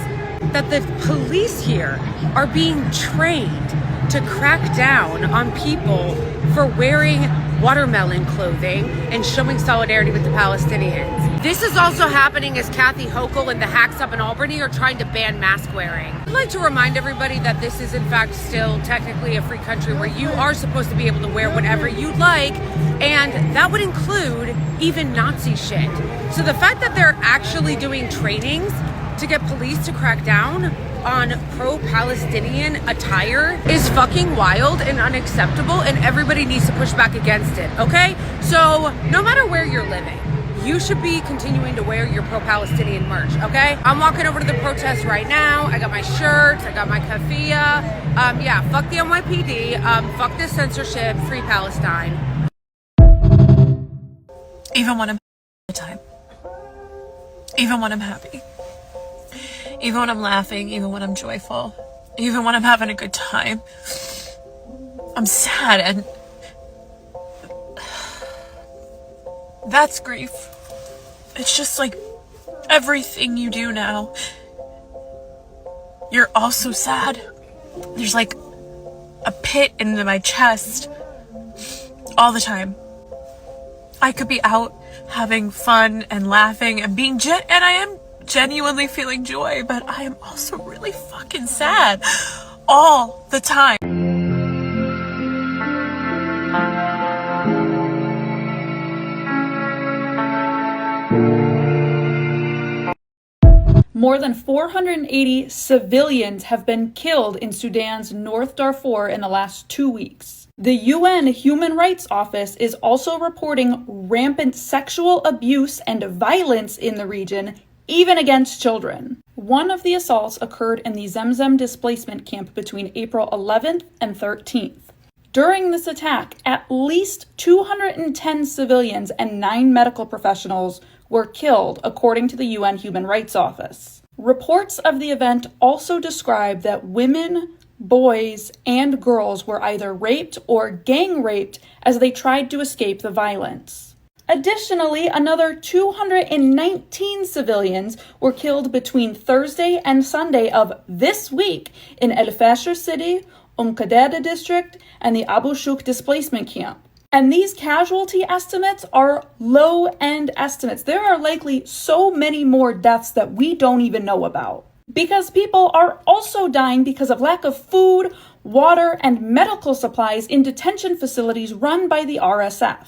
That the police here are being trained to crack down on people for wearing watermelon clothing and showing solidarity with the Palestinians. This is also happening as Kathy Hochul and the hacks up in Albany are trying to ban mask wearing. I'd like to remind everybody that this is in fact still technically a free country where you are supposed to be able to wear whatever you like, and that would include even Nazi shit. So the fact that they're actually doing trainings to get police to crack down on pro-Palestinian attire is fucking wild and unacceptable, and everybody needs to push back against it, okay? So no matter where you're living, you should be continuing to wear your pro-Palestinian merch, okay? I'm walking over to the protest right now. I got my shirts, I got my keffiyeh. Yeah, fuck the NYPD, fuck this censorship, free Palestine. Even when I'm the time. Even when I'm happy. Even when I'm laughing, even when I'm joyful, even when I'm having a good time, I'm sad, and that's grief. It's just like everything you do now. You're also sad. There's like a pit in my chest all the time. I could be out having fun and laughing and being and I am genuinely feeling joy, but I am also really fucking sad all the time. More than 480 civilians have been killed in Sudan's North Darfur in the last 2 weeks. The UN Human Rights Office is also reporting rampant sexual abuse and violence in the region, even against children. One of the assaults occurred in the Zemzem displacement camp between April 11th and 13th. During this attack, at least 210 civilians and 9 medical professionals were killed, according to the UN Human Rights Office. Reports of the event also describe that women, boys, and girls were either raped or gang raped as they tried to escape the violence. Additionally, another 219 civilians were killed between Thursday and Sunday of this week in El Fasher City, Qadada district, and the Abu Shuk displacement camp. And these casualty estimates are low-end estimates. There are likely so many more deaths that we don't even know about. Because people are also dying because of lack of food, water, and medical supplies in detention facilities run by the RSF.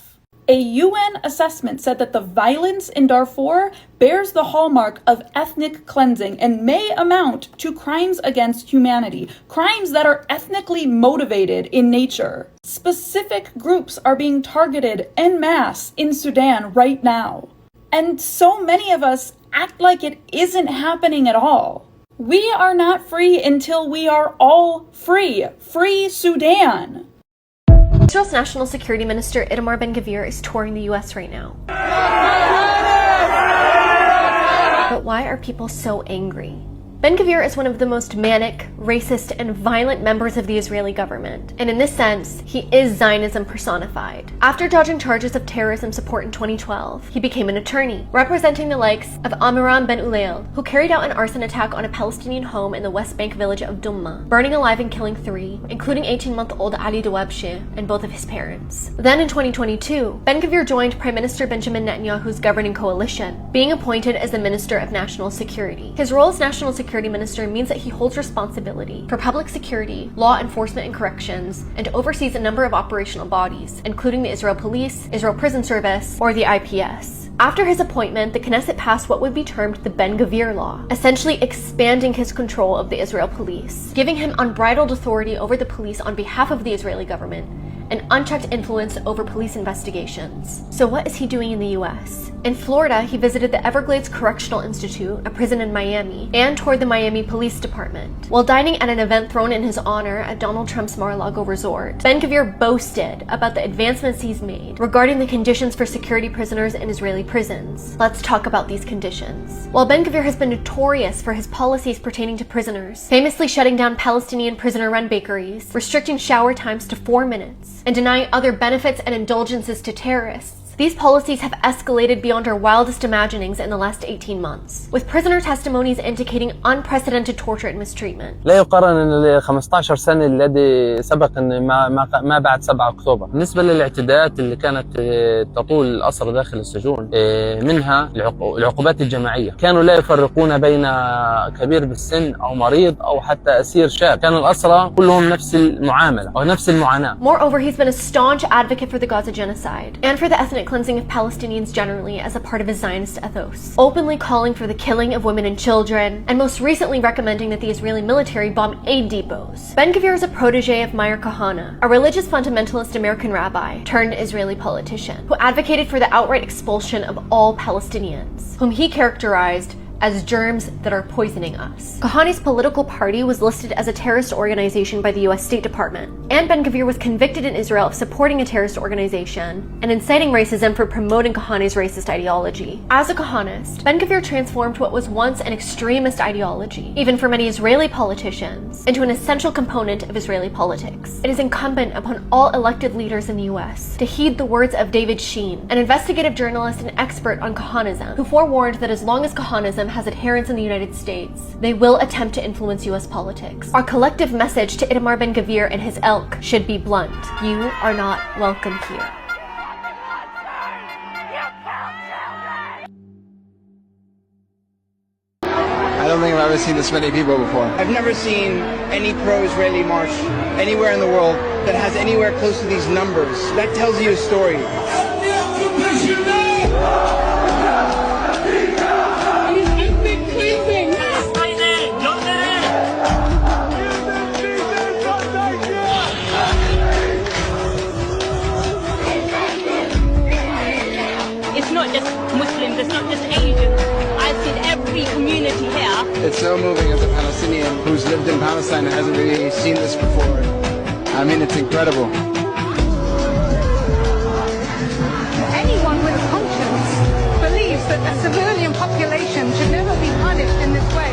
A UN assessment said that the violence in Darfur bears the hallmark of ethnic cleansing and may amount to crimes against humanity, crimes that are ethnically motivated in nature. Specific groups are being targeted en masse in Sudan right now. And so many of us act like it isn't happening at all. We are not free until we are all free. Free Sudan! Israel's National Security Minister Itamar Ben-Gvir is touring the US right now. But why are people so angry? Ben-Gvir is one of the most manic, racist, and violent members of the Israeli government, and in this sense, he is Zionism personified. After dodging charges of terrorism support in 2012, he became an attorney, representing the likes of Amiram Ben Ulail, who carried out an arson attack on a Palestinian home in the West Bank village of Dumma, burning alive and killing 3, including 18-month-old Ali 𝓂Spirit and both of his parents. Then in 2022, Ben-Gvir joined Prime Minister Benjamin Netanyahu's governing coalition, being appointed as the Minister of National Security. His role as National Security Minister means that he holds responsibility for public security, law enforcement and corrections, and oversees a number of operational bodies, including the Israel Police, Israel Prison Service, or the IPS. After his appointment, the Knesset passed what would be termed the Ben-Gvir Law, essentially expanding his control of the Israel Police, giving him unbridled authority over the police on behalf of the Israeli government, and unchecked influence over police investigations. So what is he doing in the US? In Florida, he visited the Everglades Correctional Institute, a prison in Miami, and toured the Miami Police Department. While dining at an event thrown in his honor at Donald Trump's Mar-a-Lago resort, Ben-Gvir boasted about the advancements he's made regarding the conditions for security prisoners in Israeli prisons. Let's talk about these conditions. While Ben-Gvir has been notorious for his policies pertaining to prisoners, famously shutting down Palestinian prisoner-run bakeries, restricting shower times to 4 minutes, and denying other benefits and indulgences to terrorists, these policies have escalated beyond our wildest imaginings in the last 18 months, with prisoner testimonies indicating unprecedented torture and mistreatment. لا يقارن ال 15 سنة الذي سبق ان ما بعد 7 أكتوبر. بالنسبة للاعتداءات اللي كانت تطول الأسرى داخل السجون، منها العقوبات الجماعية. كانوا لا يفرقون بين كبير بالسن أو مريض أو حتى أسير شاب. كانوا الأسرى كلهم نفس المعاملة أو نفس المعاناة. Moreover, he's been a staunch advocate for the Gaza genocide and for the ethnic cleansing of Palestinians generally as a part of his Zionist ethos, openly calling for the killing of women and children, and most recently recommending that the Israeli military bomb aid depots. Ben-Gvir is a protege of Meir Kahane, a religious fundamentalist American rabbi turned Israeli politician, who advocated for the outright expulsion of all Palestinians, whom he characterized as germs that are poisoning us. Kahane's political party was listed as a terrorist organization by the US State Department, and Ben-Gvir was convicted in Israel of supporting a terrorist organization and inciting racism for promoting Kahane's racist ideology. As a Kahanist, Ben-Gvir transformed what was once an extremist ideology, even for many Israeli politicians, into an essential component of Israeli politics. It is incumbent upon all elected leaders in the US to heed the words of David Sheen, an investigative journalist and expert on Kahanism, who forewarned that as long as Kahanism has adherents in the United States, they will attempt to influence US politics. Our collective message to Itamar Ben-Gvir and his ilk should be blunt. You are not welcome here. I don't think I've ever seen this many people before. I've never seen any pro-Israeli march anywhere in the world that has anywhere close to these numbers. That tells you a story. It's so moving as a Palestinian who's lived in Palestine and hasn't really seen this before. I mean, it's incredible. Anyone with a conscience believes that a civilian population should never be punished in this way.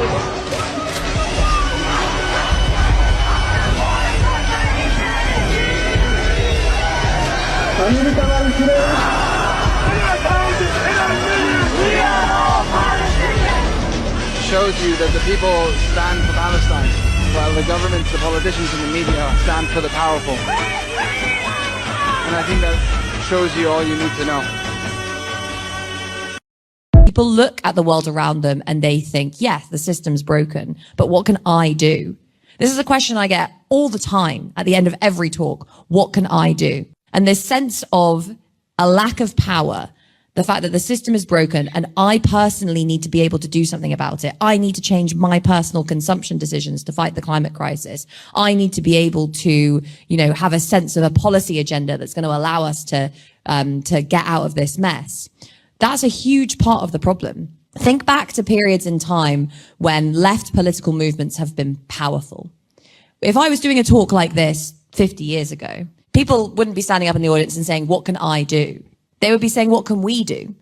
Shows you that the people stand for Palestine, while the governments, the politicians, and the media stand for the powerful. And I think that shows you all you need to know. People look at the world around them and they think, yes, the system's broken, but what can I do? This is a question I get all the time at the end of every talk. What can I do? And this sense of a lack of power, the fact that the system is broken and I personally need to be able to do something about it. I need to change my personal consumption decisions to fight the climate crisis. I need to be able to, have a sense of a policy agenda that's going to allow us to get out of this mess. That's a huge part of the problem. Think back to periods in time when left political movements have been powerful. If I was doing a talk like this 50 years ago, people wouldn't be standing up in the audience and saying, what can I do? They would be saying, what can we do?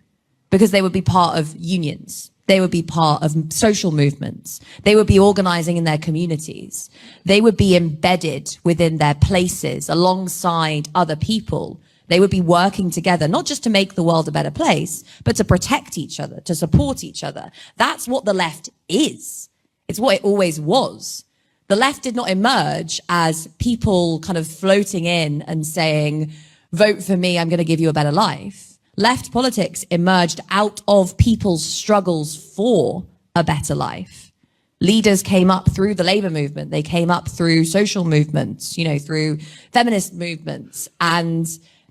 Because they would be part of unions. They would be part of social movements. They would be organizing in their communities. They would be embedded within their places alongside other people. They would be working together, not just to make the world a better place, but to protect each other, to support each other. That's what the left is. It's what it always was. The left did not emerge as people kind of floating in and saying, vote for me, I'm going to give you a better life. Left politics emerged out of people's struggles for a better life. Leaders came up through the labor movement. They came up through social movements, through feminist movements. And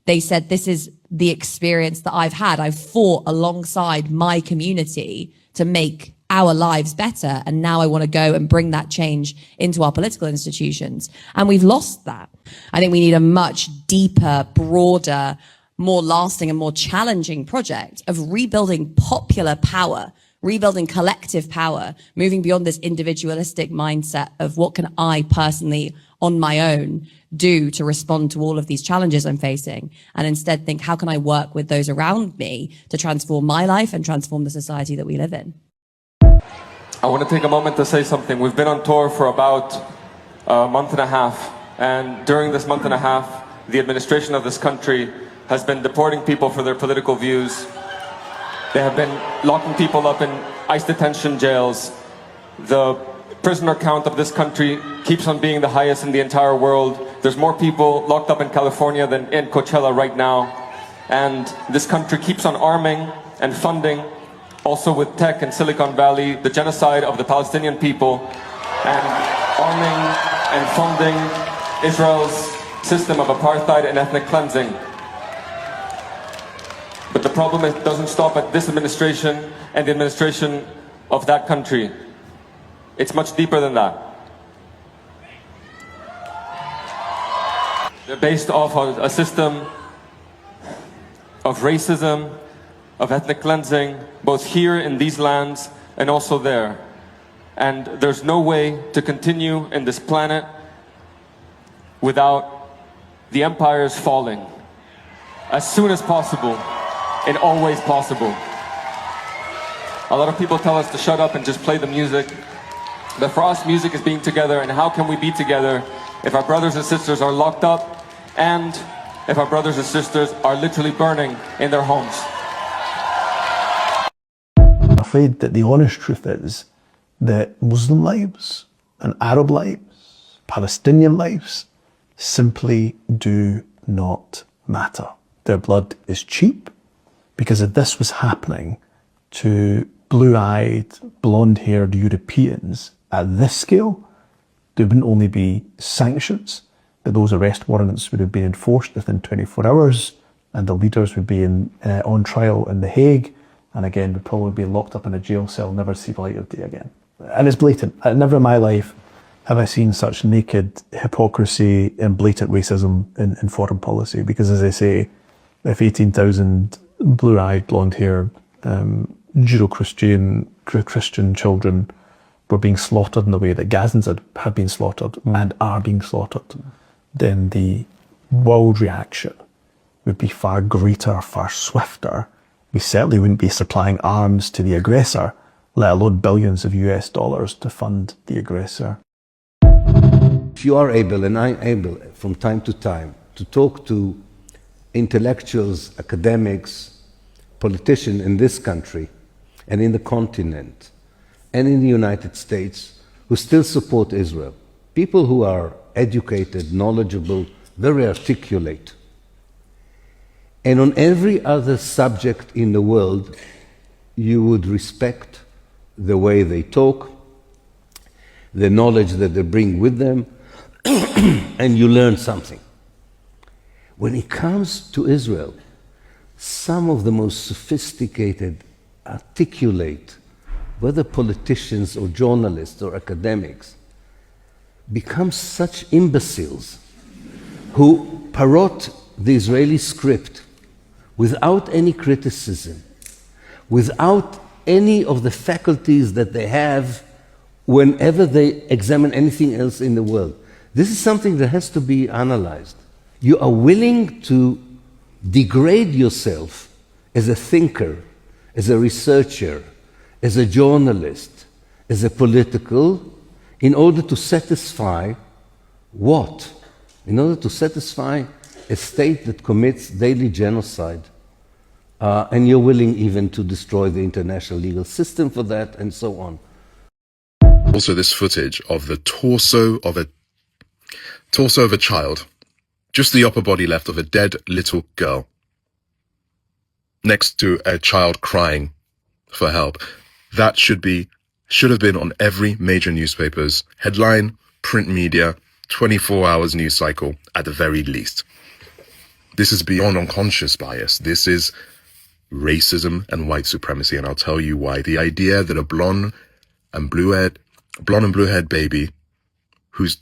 they said, this is the experience that I've had. I've fought alongside my community to make our lives better. And now I want to go and bring that change into our political institutions. And we've lost that. I think we need a much deeper, broader, more lasting and more challenging project of rebuilding popular power, rebuilding collective power, moving beyond this individualistic mindset of what can I personally on my own do to respond to all of these challenges I'm facing, and instead think, how can I work with those around me to transform my life and transform the society that we live in? I want to take a moment to say something. We've been on tour for about a month and a half, and during this month and a half, the administration of this country has been deporting people for their political views. They have been locking people up in ICE detention jails. The prisoner count of this country keeps on being the highest in the entire world. There's more people locked up in California than in Coachella right now. And this country keeps on arming and funding, also with tech in Silicon Valley, the genocide of the Palestinian people, and arming and funding Israel's system of apartheid and ethnic cleansing. But the problem doesn't stop at this administration and the administration of that country. It's much deeper than that. They're based off of a system of racism, of ethnic cleansing, both here in these lands and also there. And there's no way to continue in this planet without the empires falling as soon as possible. And always possible. A lot of people tell us to shut up and just play the music. But for us, music is being together, and how can we be together if our brothers and sisters are locked up and if our brothers and sisters are literally burning in their homes? I'm afraid that the honest truth is that Muslim lives and Arab lives, Palestinian lives, simply do not matter. Their blood is cheap. Because if this was happening to blue-eyed, blonde-haired Europeans at this scale, there wouldn't only be sanctions, but those arrest warrants would have been enforced within 24 hours, and the leaders would be on trial in The Hague, and again would probably be locked up in a jail cell, never see the light of day again. And it's blatant. Never in my life have I seen such naked hypocrisy and blatant racism in foreign policy, because as I say, if 18,000 blue-eyed, blonde-haired, Judeo-Christian children were being slaughtered in the way that Gazans have been slaughtered and are being slaughtered, then the world reaction would be far greater, far swifter. We certainly wouldn't be supplying arms to the aggressor, let alone billions of US dollars to fund the aggressor. If you are able, and I'm able from time to talk to intellectuals, academics, politicians in this country and in the continent and in the United States who still support Israel, people who are educated, knowledgeable, very articulate. And on every other subject in the world, you would respect the way they talk, the knowledge that they bring with them, and you learn something. When it comes to Israel, some of the most sophisticated, articulate, whether politicians or journalists or academics, become such imbeciles who parrot the Israeli script without any criticism, without any of the faculties that they have whenever they examine anything else in the world. This is something that has to be analyzed. You are willing to degrade yourself as a thinker, as a researcher, as a journalist, as a political, in order to satisfy what? In order to satisfy a state that commits daily genocide. And you're willing even to destroy the international legal system for that, and so on. Also, this footage of the torso of a child, just the upper body left of a dead little girl, next to a child crying for help. That should have been on every major newspaper's headline, print media, 24 hours news cycle at the very least. This is beyond unconscious bias. This is racism and white supremacy, and I'll tell you why. The idea that a blonde and blue-haired baby whose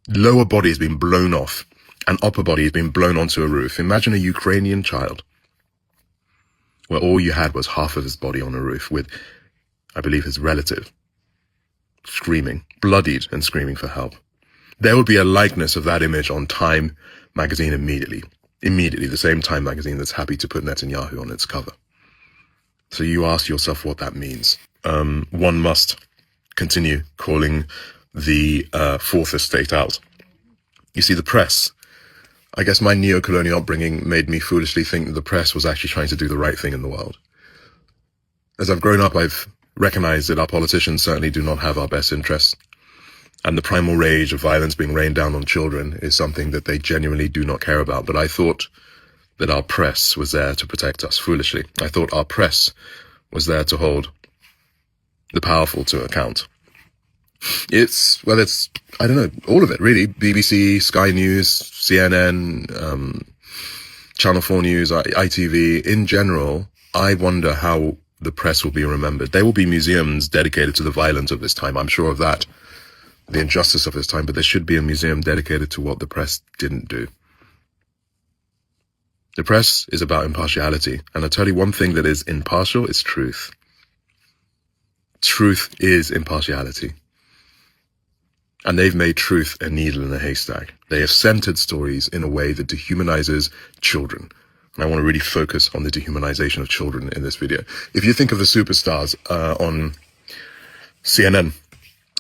lower body has been blown off and upper body has been blown onto a roof. Imagine a Ukrainian child where all you had was half of his body on a roof with, I believe, his relative screaming, bloodied and screaming for help. There would be a likeness of that image on Time magazine immediately, the same Time magazine that's happy to put Netanyahu on its cover. So you ask yourself what that means. One must continue calling the fourth estate out. You see, the press, I guess my neo-colonial upbringing made me foolishly think that the press was actually trying to do the right thing in the world. As I've grown up, I've recognized that our politicians certainly do not have our best interests. And the primal rage of violence being rained down on children is something that they genuinely do not care about. But I thought that our press was there to protect us, foolishly. I thought our press was there to hold the powerful to account. It's, I don't know, all of it, really. BBC, Sky News, CNN, Channel 4 News, ITV. In general, I wonder how the press will be remembered. There will be museums dedicated to the violence of this time. I'm sure of that. The injustice of this time, but there should be a museum dedicated to what the press didn't do. The press is about impartiality, and I'll tell you one thing that is impartial is truth. Truth is impartiality. And they've made truth a needle in a haystack. They have centered stories in a way that dehumanizes children. And I want to really focus on the dehumanization of children in this video. If you think of the superstars on CNN,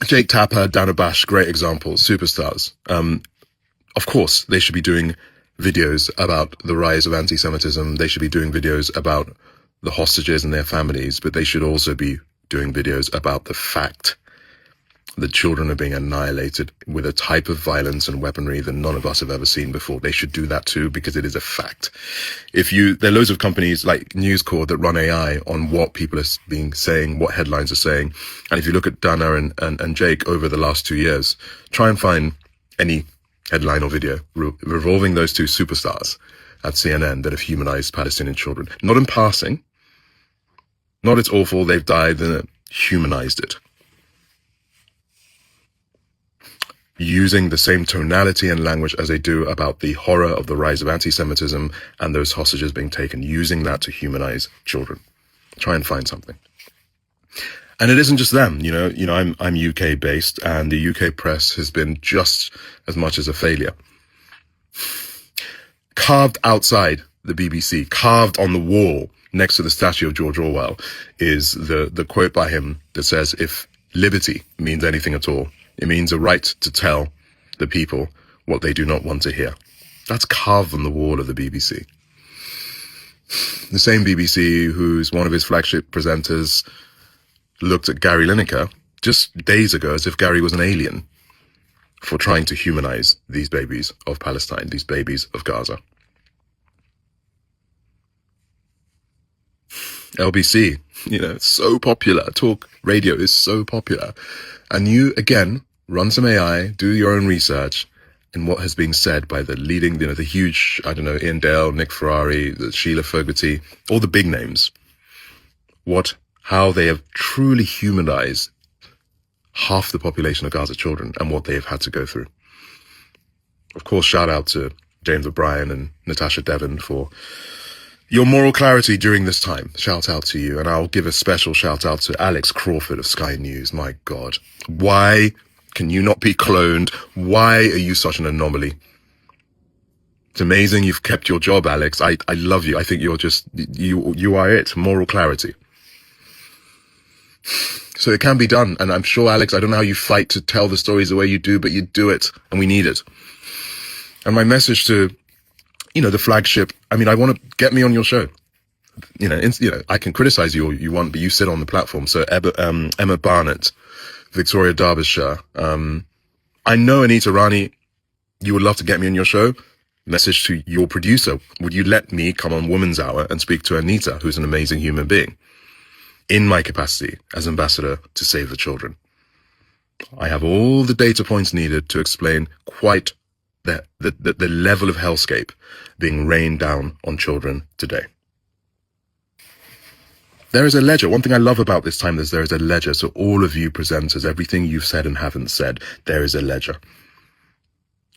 Jake Tapper, Dana Bash, great examples, superstars. Of course, they should be doing videos about the rise of anti-Semitism. They should be doing videos about the hostages and their families, but they should also be doing videos about the fact that children are being annihilated with a type of violence and weaponry that none of us have ever seen before. They should do that too, because it is a fact. There are loads of companies like News Corp that run AI on what people are being saying, what headlines are saying. And if you look at Dana and Jake over the last 2 years, try and find any headline or video revolving those two superstars at CNN that have humanized Palestinian children. Not in passing, not it's awful, they've died, and humanized it. Using the same tonality and language as they do about the horror of the rise of anti-Semitism and those hostages being taken, using that to humanize children. Try and find something. And it isn't just them, I'm UK based, and the UK press has been just as much as a failure. Carved outside the BBC, carved on the wall next to the statue of George Orwell, is the quote by him that says, if liberty means anything at all, it means a right to tell the people what they do not want to hear. That's carved on the wall of the BBC. The same BBC whose one of his flagship presenters looked at Gary Lineker just days ago as if Gary was an alien for trying to humanize these babies of Palestine, these babies of Gaza. LBC, it's so popular. Talk radio is so popular. And you, again, run some AI, do your own research in what has been said by the leading, the huge, Ian Dale, Nick Ferrari, Sheila Fogarty, all the big names. How they have truly humanized half the population of Gaza children and what they have had to go through. Of course, shout out to James O'Brien and Natasha Devon for your moral clarity during this time. Shout out to you. And I'll give a special shout out to Alex Crawford of Sky News. My God. Why can you not be cloned? Why are you such an anomaly? It's amazing you've kept your job, Alex. I love you. I think you're just, you are it. Moral clarity. So it can be done. And I'm sure, Alex, I don't know how you fight to tell the stories the way you do, but you do it, and we need it. And my message to, the flagship, I want to get me on your show. I can criticize you all you want, but you sit on the platform. So Emma Barnett, Victoria Derbyshire. I know, Anita Rani, you would love to get me on your show. Message to your producer. Would you let me come on Woman's Hour and speak to Anita, who's an amazing human being, in my capacity as ambassador to save the children? I have all the data points needed to explain quite the level of hellscape being rained down on children today. There is a ledger. One thing I love about this time is there is a ledger. So all of you presenters, everything you've said and haven't said, there is a ledger.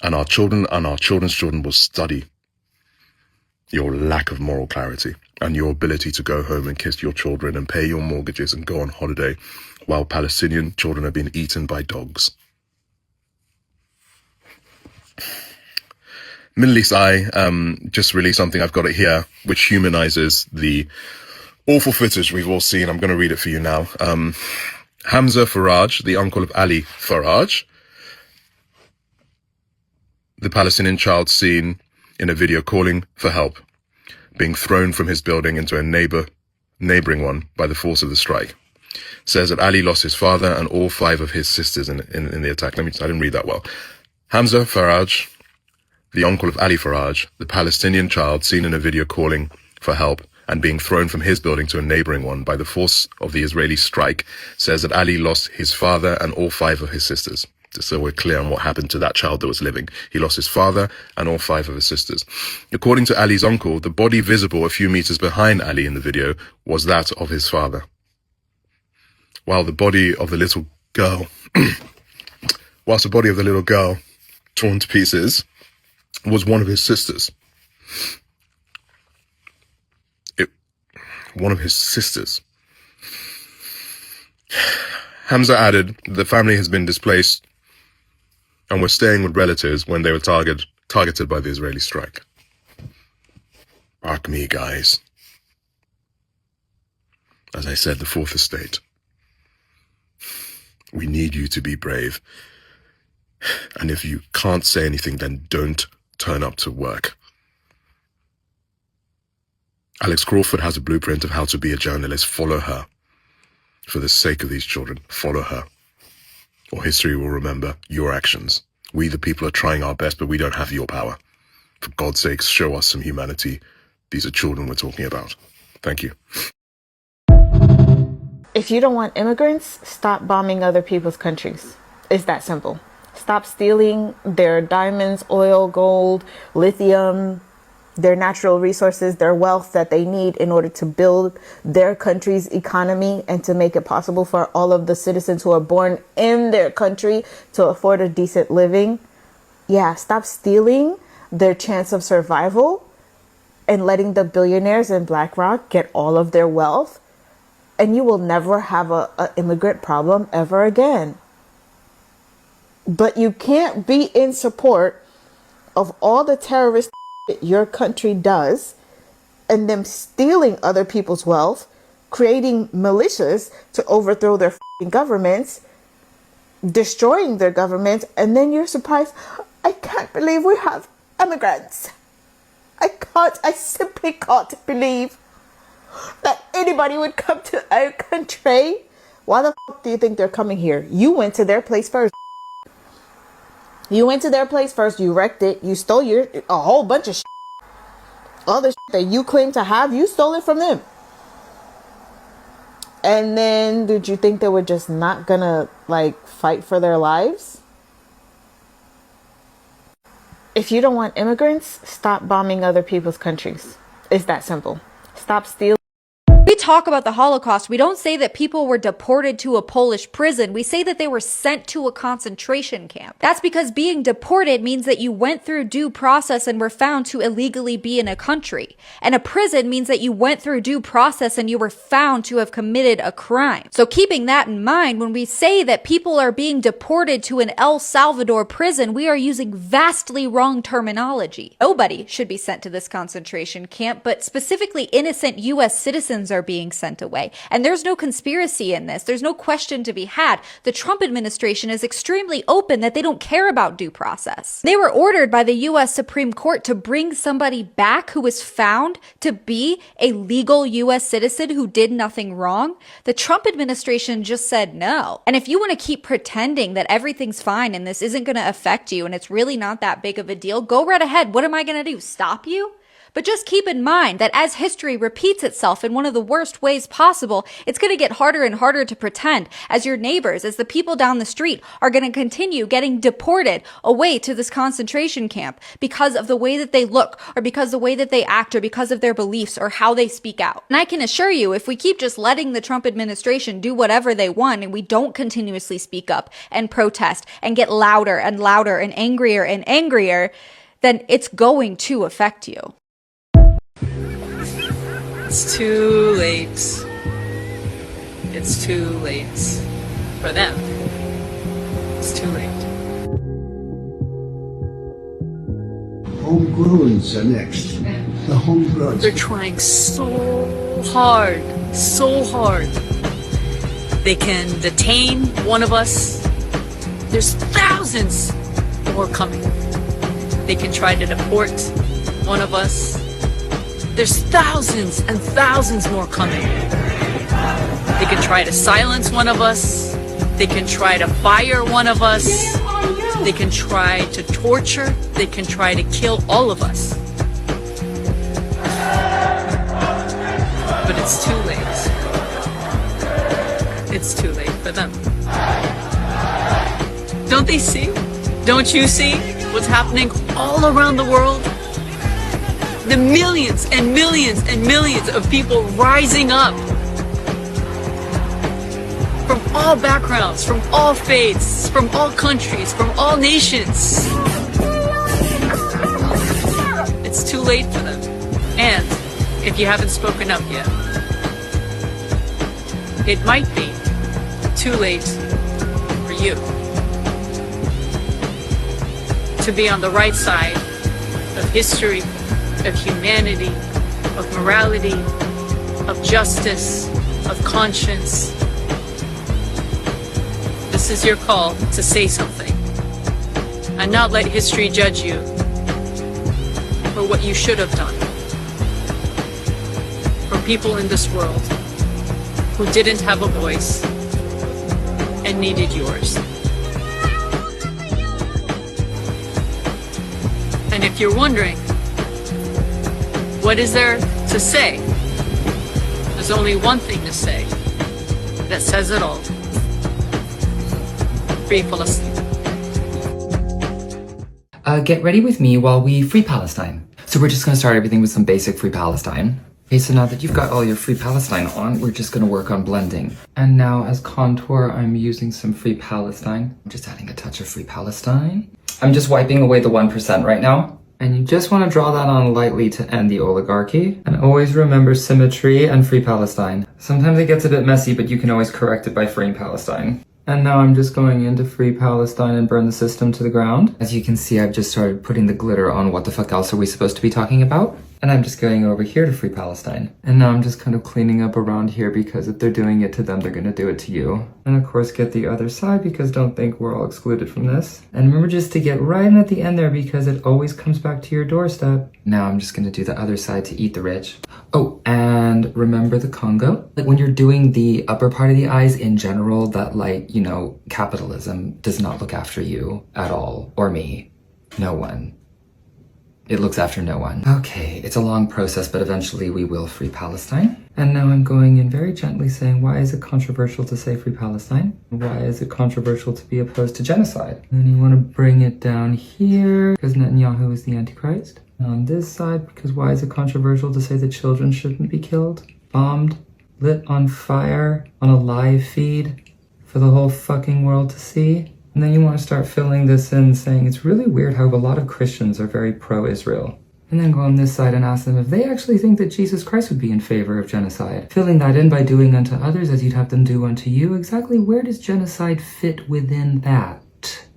And our children and our children's children will study your lack of moral clarity and your ability to go home and kiss your children and pay your mortgages and go on holiday while Palestinian children are being eaten by dogs. Middle East Eye just released something, I've got it here, which humanizes the awful footage we've all seen. I'm going to read it for you now. Hamza Faraj, the uncle of Ali Faraj, the Palestinian child seen in a video calling for help, being thrown from his building into a neighboring one by the force of the strike, says that Ali lost his father and all 5 of his sisters in the attack. I didn't read that well. Hamza Faraj, the uncle of Ali Faraj, the Palestinian child seen in a video calling for help and being thrown from his building to a neighboring one by the force of the Israeli strike, says that Ali lost his father and all 5 of his sisters. Just so we're clear on what happened to that child that was living. He lost his father and all 5 of his sisters. According to Ali's uncle, the body visible a few meters behind Ali in the video was that of his father, while the body of the little girl, torn to pieces, was one of his sisters. One of his sisters. Hamza added, the family has been displaced and were staying with relatives when they were targeted by the Israeli strike. Mark me, guys. As I said, the fourth estate. We need you to be brave. And if you can't say anything, then don't turn up to work. Alex Crawford has a blueprint of how to be a journalist. Follow her. For the sake of these children, follow her. Or history will remember your actions. We, the people, are trying our best, but we don't have your power. For God's sake, show us some humanity. These are children we're talking about. Thank you. If you don't want immigrants, stop bombing other people's countries. It's that simple. Stop stealing their diamonds, oil, gold, lithium, their natural resources, their wealth that they need in order to build their country's economy and to make it possible for all of the citizens who are born in their country to afford a decent living. Yeah, stop stealing their chance of survival and letting the billionaires in BlackRock get all of their wealth. And you will never have an immigrant problem ever again. But you can't be in support of all the terrorist your country does and them stealing other people's wealth, creating militias to overthrow their governments, destroying their governments, and then you're surprised, I can't believe we have immigrants. I simply can't believe that anybody would come to our country. Why the do you think they're coming here? You went to their place first. You went to their place first. You wrecked it. You stole a whole bunch of shit. All the shit that you claim to have, you stole it from them. And then did you think they were just not gonna fight for their lives? If you don't want immigrants, stop bombing other people's countries. It's that simple. Stop stealing. We talk about the Holocaust. We don't say that people were deported to a Polish prison. We say that they were sent to a concentration camp. That's because being deported means that you went through due process and were found to illegally be in a country. And a prison means that you went through due process and you were found to have committed a crime. So keeping that in mind, when we say that people are being deported to an El Salvador prison, we are using vastly wrong terminology. Nobody should be sent to this concentration camp, but specifically innocent U.S. citizens are being being sent away. And there's no conspiracy in this. There's no question to be had. The Trump administration is extremely open that they don't care about due process. They were ordered by the U.S. Supreme Court to bring somebody back who was found to be a legal U.S. citizen who did nothing wrong. The Trump administration just said no. And if you want to keep pretending that everything's fine and this isn't going to affect you and it's really not that big of a deal, go right ahead. What am I going to do? Stop you? But just keep in mind that as history repeats itself in one of the worst ways possible, it's going to get harder and harder to pretend as your neighbors, as the people down the street are going to continue getting deported away to this concentration camp because of the way that they look or because of the way that they act or because of their beliefs or how they speak out. And I can assure you, if we keep just letting the Trump administration do whatever they want and we don't continuously speak up and protest and get louder and louder and angrier, then it's going to affect you. It's too late. It's too late. For them, it's too late. Homegrowns are next. The homegrowns. They're trying so hard. They can detain one of us. There's thousands more coming. They can try to deport one of us. There's thousands and thousands more coming. They can try to silence one of us. They can try to fire one of us. They can try to torture. They can try to kill all of us. But it's too late. It's too late for them. Don't they see? Don't you see what's happening all around the world? The millions and millions and millions of people rising up from all backgrounds, from all faiths, from all countries, from all nations. It's too late for them. And if you haven't spoken up yet, it might be too late for you to be on the right side of history, of humanity, of morality, of justice, of conscience. This is your call to say something and not let history judge you for what you should have done. For people in this world who didn't have a voice and needed yours. And if you're wondering, what is there to say? There's only one thing to say that says it all. Free Palestine. Get ready with me while we free Palestine. So we're just gonna start everything with some basic free Palestine. Okay, so now that you've got all your free Palestine on, we're just gonna work on blending. And now as contour, I'm using some free Palestine. I'm just adding a touch of free Palestine. I'm just wiping away the 1% right now. And you just want to draw that on lightly to end the oligarchy. And always remember symmetry and free Palestine. Sometimes it gets a bit messy, but you can always correct it by freeing Palestine. And now I'm just going into free Palestine and burn the system to the ground. As you can see, I've just started putting the glitter on what the fuck else are we supposed to be talking about. And I'm just going over here to free Palestine. And now I'm just kind of cleaning up around here because if they're doing it to them, they're gonna do it to you. And of course get the other side because don't think we're all excluded from this. And remember just to get right in at the end there because it always comes back to your doorstep. Now I'm just gonna do the other side to eat the rich. Oh, and remember the Congo? Like when you're doing the upper part of the eyes in general, that like, you know, capitalism does not look after you at all. Or me. No one. It looks after no one. Okay, it's a long process, but eventually we will free Palestine. And now I'm going in very gently saying, why is it controversial to say free Palestine? Why is it controversial to be opposed to genocide? And then you want to bring it down here, because Netanyahu is the Antichrist. And on this side, because why is it controversial to say that children shouldn't be killed? Bombed, lit on fire, on a live feed, for the whole fucking world to see. And then you want to start filling this in saying it's really weird how a lot of Christians are very pro-Israel. And then go on this side and ask them if they actually think that Jesus Christ would be in favor of genocide. Filling that in by doing unto others as you'd have them do unto you. Exactly where does genocide fit within that?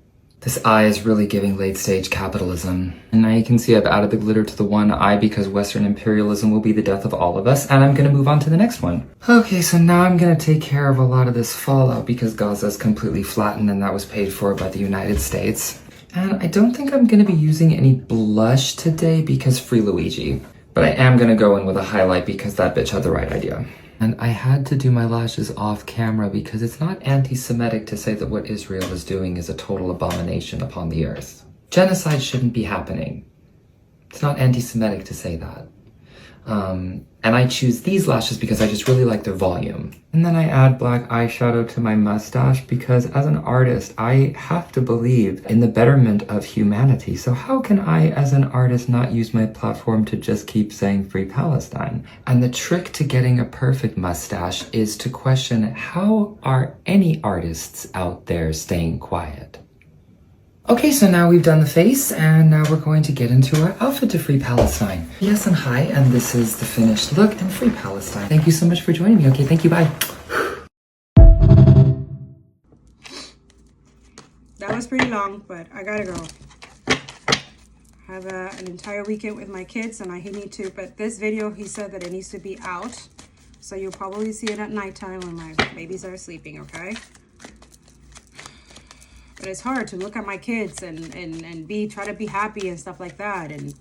This eye is really giving late-stage capitalism. And now you can see I've added the glitter to the one eye because Western imperialism will be the death of all of us, and I'm gonna move on to the next one. Okay, so now I'm gonna take care of a lot of this fallout because Gaza is completely flattened and that was paid for by the United States. And I don't think I'm gonna be using any blush today because free Luigi. But I am gonna go in with a highlight because that bitch had the right idea. And I had to do my lashes off camera because it's not anti-Semitic to say that what Israel is doing is a total abomination upon the earth. Genocide shouldn't be happening. It's not anti-Semitic to say that. And I choose these lashes because I just really like their volume. And then I add black eyeshadow to my mustache because as an artist, I have to believe in the betterment of humanity. So how can I, as an artist, not use my platform to just keep saying Free Palestine? And the trick to getting a perfect mustache is to question, how are any artists out there staying quiet? Okay, so now we've done the face, and now we're going to get into our outfit to Free Palestine. Yes, and hi, and this is the finished look and Free Palestine. Thank you so much for joining me. Okay, thank you, bye. That was pretty long, but I gotta go. I have an entire weekend with my kids, and I need to, but this video, he said that it needs to be out, so you'll probably see it at nighttime when my babies are sleeping, okay? But it's hard to look at my kids and try to be happy and stuff like that and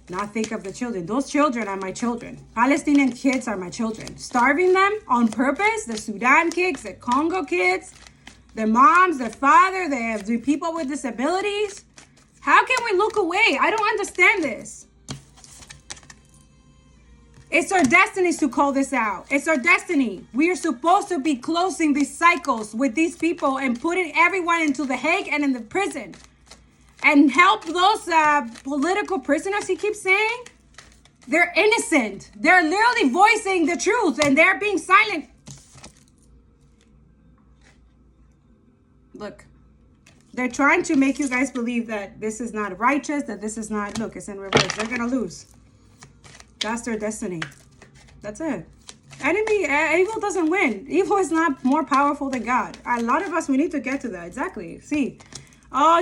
not think of the children. Those children are my children. Palestinian kids are my children. Starving them on purpose, the Sudan kids, the Congo kids, their moms, their father, the people with disabilities. How can we look away? I don't understand this. It's our destiny to call this out. It's our destiny. We are supposed to be closing these cycles with these people and putting everyone into the Hague and in the prison. And help those political prisoners, he keeps saying. They're innocent. They're literally voicing the truth and they're being silent. Look, they're trying to make you guys believe that this is not righteous, that this is not, look, it's in reverse. They're going to lose. That's their destiny. That's it. Evil doesn't win. Evil is not more powerful than God. A lot of us, we need to get to that. Exactly. See,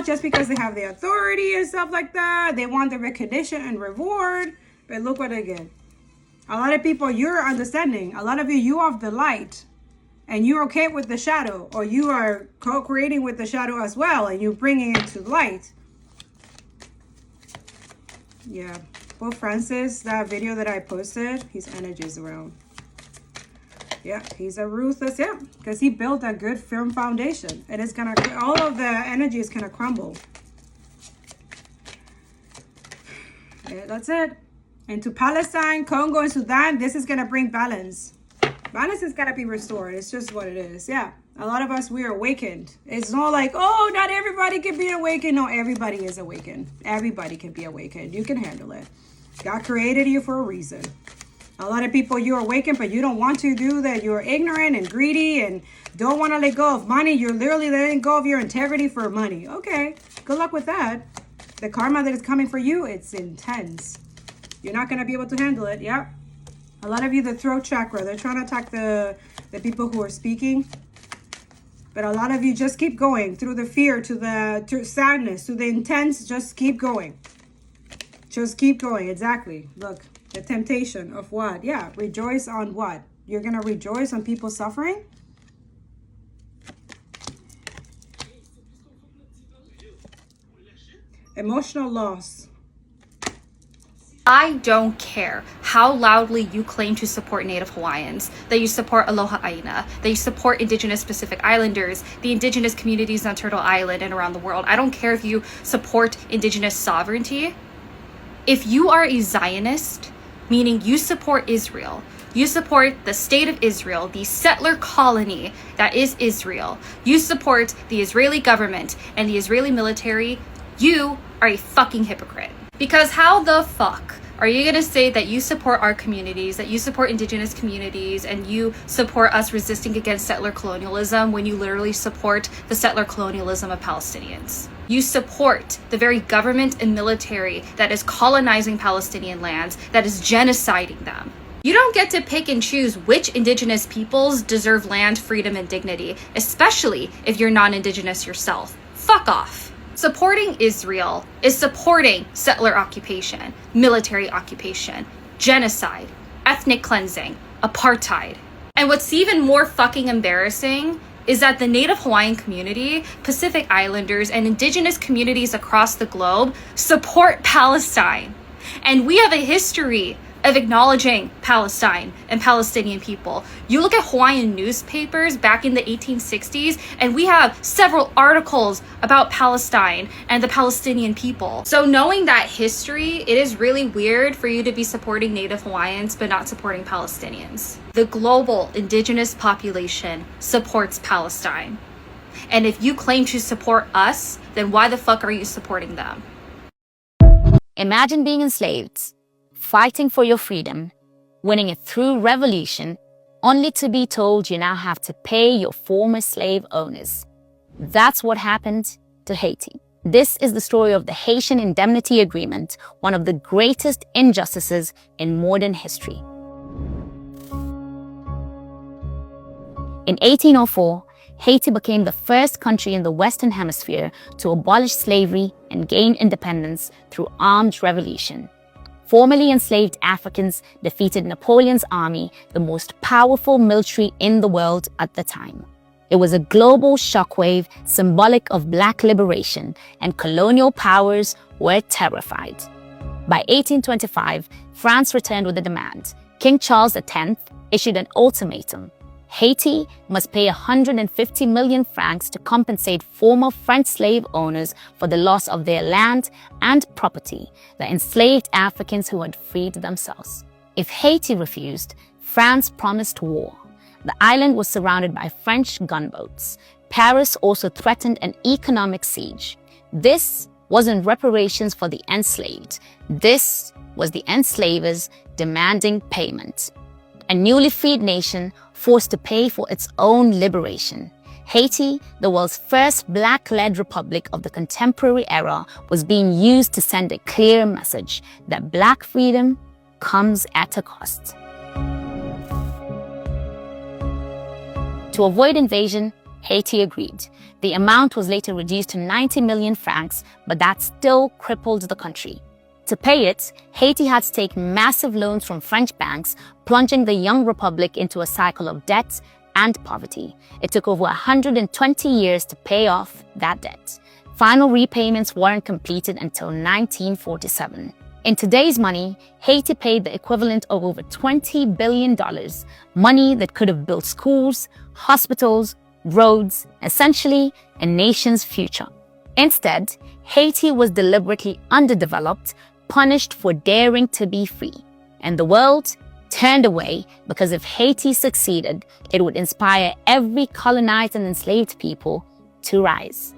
just because they have the authority and stuff like that, they want the recognition and reward. But look what they get. A lot of people, you're understanding. A lot of you have the light. And you're okay with the shadow. Or you are co-creating with the shadow as well. And you're bringing it to light. Yeah. Pope Francis, that video that I posted, his energy is around. Yeah, he's a ruthless, yeah, because he built a good firm foundation. And it's gonna, all of the energy is gonna crumble. Yeah, that's it. And to Palestine, Congo, and Sudan, this is gonna bring balance. Balance is gonna be restored. It's just what it is. Yeah, a lot of us, we are awakened. It's not like, oh, not everybody can be awakened. No, everybody is awakened. Everybody can be awakened. You can handle it. God created you for a reason. A lot of people, you're awakened, but you don't want to do that. You're ignorant and greedy and don't want to let go of money. You're literally letting go of your integrity for money. Okay, good luck with that. The karma that is coming for you, it's intense. You're not going to be able to handle it. Yep. A lot of you, the throat chakra, they're trying to attack the people who are speaking. But a lot of you just keep going through the fear, to sadness, to the intense, just keep going. Just keep going. Exactly. Look, the temptation of what? Yeah, rejoice on what? You're going to rejoice on people suffering? Emotional loss. I don't care how loudly you claim to support Native Hawaiians, that you support Aloha Aina, that you support Indigenous Pacific Islanders, the Indigenous communities on Turtle Island and around the world. I don't care if you support Indigenous sovereignty. If you are a Zionist, meaning you support Israel, you support the state of Israel, the settler colony that is Israel, you support the Israeli government and the Israeli military, you are a fucking hypocrite. Because how the fuck are you gonna say that you support our communities, that you support Indigenous communities, and you support us resisting against settler colonialism when you literally support the settler colonialism of Palestinians? You support the very government and military that is colonizing Palestinian lands, that is genociding them. You don't get to pick and choose which Indigenous peoples deserve land, freedom, and dignity, especially if you're non-Indigenous yourself. Fuck off. Supporting Israel is supporting settler occupation, military occupation, genocide, ethnic cleansing, apartheid. And what's even more fucking embarrassing is that the Native Hawaiian community, Pacific Islanders, and indigenous communities across the globe support Palestine. And we have a history of acknowledging Palestine and Palestinian people. You look at Hawaiian newspapers back in the 1860s, and we have several articles about Palestine and the Palestinian people. So knowing that history, it is really weird for you to be supporting Native Hawaiians but not supporting Palestinians. The global indigenous population supports Palestine. And if you claim to support us, then why the fuck are you supporting them? Imagine being enslaved, fighting for your freedom, winning it through revolution, only to be told you now have to pay your former slave owners. That's what happened to Haiti. This is the story of the Haitian Indemnity Agreement, one of the greatest injustices in modern history. In 1804, Haiti became the first country in the Western Hemisphere to abolish slavery and gain independence through armed revolution. Formerly enslaved Africans defeated Napoleon's army, the most powerful military in the world at the time. It was a global shockwave symbolic of Black liberation, and colonial powers were terrified. By 1825, France returned with a demand. King Charles X issued an ultimatum. Haiti must pay 150 million francs to compensate former French slave owners for the loss of their land and property, the enslaved Africans who had freed themselves. If Haiti refused, France promised war. The island was surrounded by French gunboats. Paris also threatened an economic siege. This wasn't reparations for the enslaved. This was the enslavers demanding payment. A newly freed nation forced to pay for its own liberation. Haiti, the world's first Black-led republic of the contemporary era, was being used to send a clear message that Black freedom comes at a cost. To avoid invasion, Haiti agreed. The amount was later reduced to 90 million francs, but that still crippled the country. To pay it, Haiti had to take massive loans from French banks, plunging the young republic into a cycle of debt and poverty. It took over 120 years to pay off that debt. Final repayments weren't completed until 1947. In today's money, Haiti paid the equivalent of over $20 billion, money that could have built schools, hospitals, roads, essentially a nation's future. Instead, Haiti was deliberately underdeveloped, punished for daring to be free. And the world turned away because if Haiti succeeded, it would inspire every colonized and enslaved people to rise.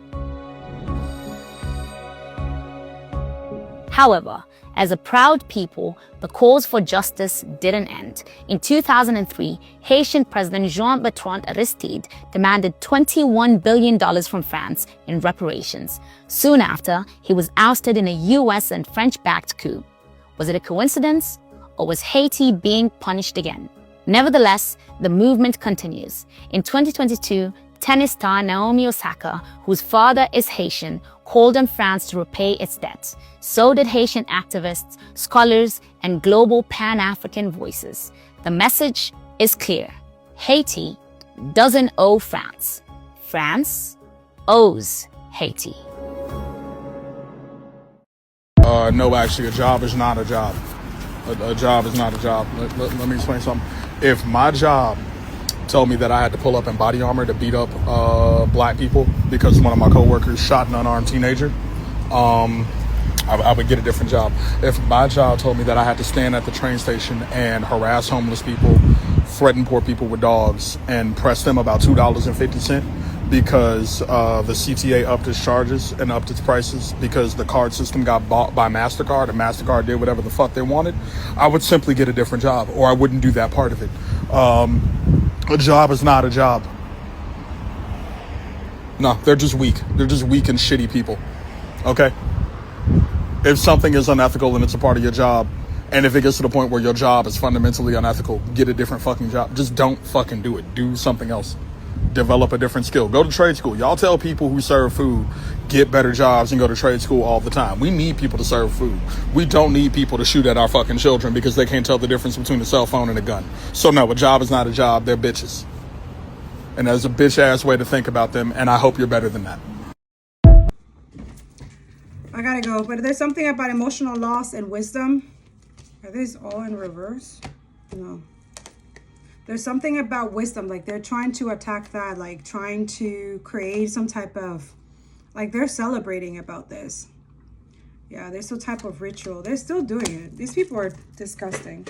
However, as a proud people, the cause for justice didn't end. In 2003, Haitian President Jean-Bertrand Aristide demanded $21 billion from France in reparations. Soon after, he was ousted in a US and French-backed coup. Was it a coincidence, or was Haiti being punished again? Nevertheless, the movement continues. In 2022, tennis star Naomi Osaka, whose father is Haitian, called on France to repay its debt. So did Haitian activists, scholars, and global Pan-African voices. The message is clear. Haiti doesn't owe France. France owes Haiti. No, actually, a job is not a job. A job is not a job. Let me explain something. If my job told me that I had to pull up in body armor to beat up Black people because one of my coworkers shot an unarmed teenager, I would get a different job. If my job told me that I had to stand at the train station and harass homeless people, threaten poor people with dogs, and press them about $2.50 because the CTA upped its charges and upped its prices because the card system got bought by MasterCard and MasterCard did whatever the fuck they wanted, I would simply get a different job, or I wouldn't do that part of it. A job is not a job. No, they're just weak. They're just weak and shitty people. Okay? If something is unethical and it's a part of your job, and if it gets to the point where your job is fundamentally unethical, get a different fucking job. Just don't fucking do it. Do something else. develop a different skill. Go to trade school. Y'all tell people who serve food, get better jobs and go to trade school all the time. We need people to serve food. We don't need people to shoot at our fucking children because they can't tell the difference between a cell phone and a gun. So no, a job is not a job. They're bitches. And there's a bitch ass way to think about them. And I hope you're better than that. I gotta go, but there's something about emotional loss and wisdom. Are these all in reverse? No. There's something about wisdom, like they're trying to attack that, like trying to create some type of, like they're celebrating about this. Yeah, there's some type of ritual. They're still doing it. These people are disgusting.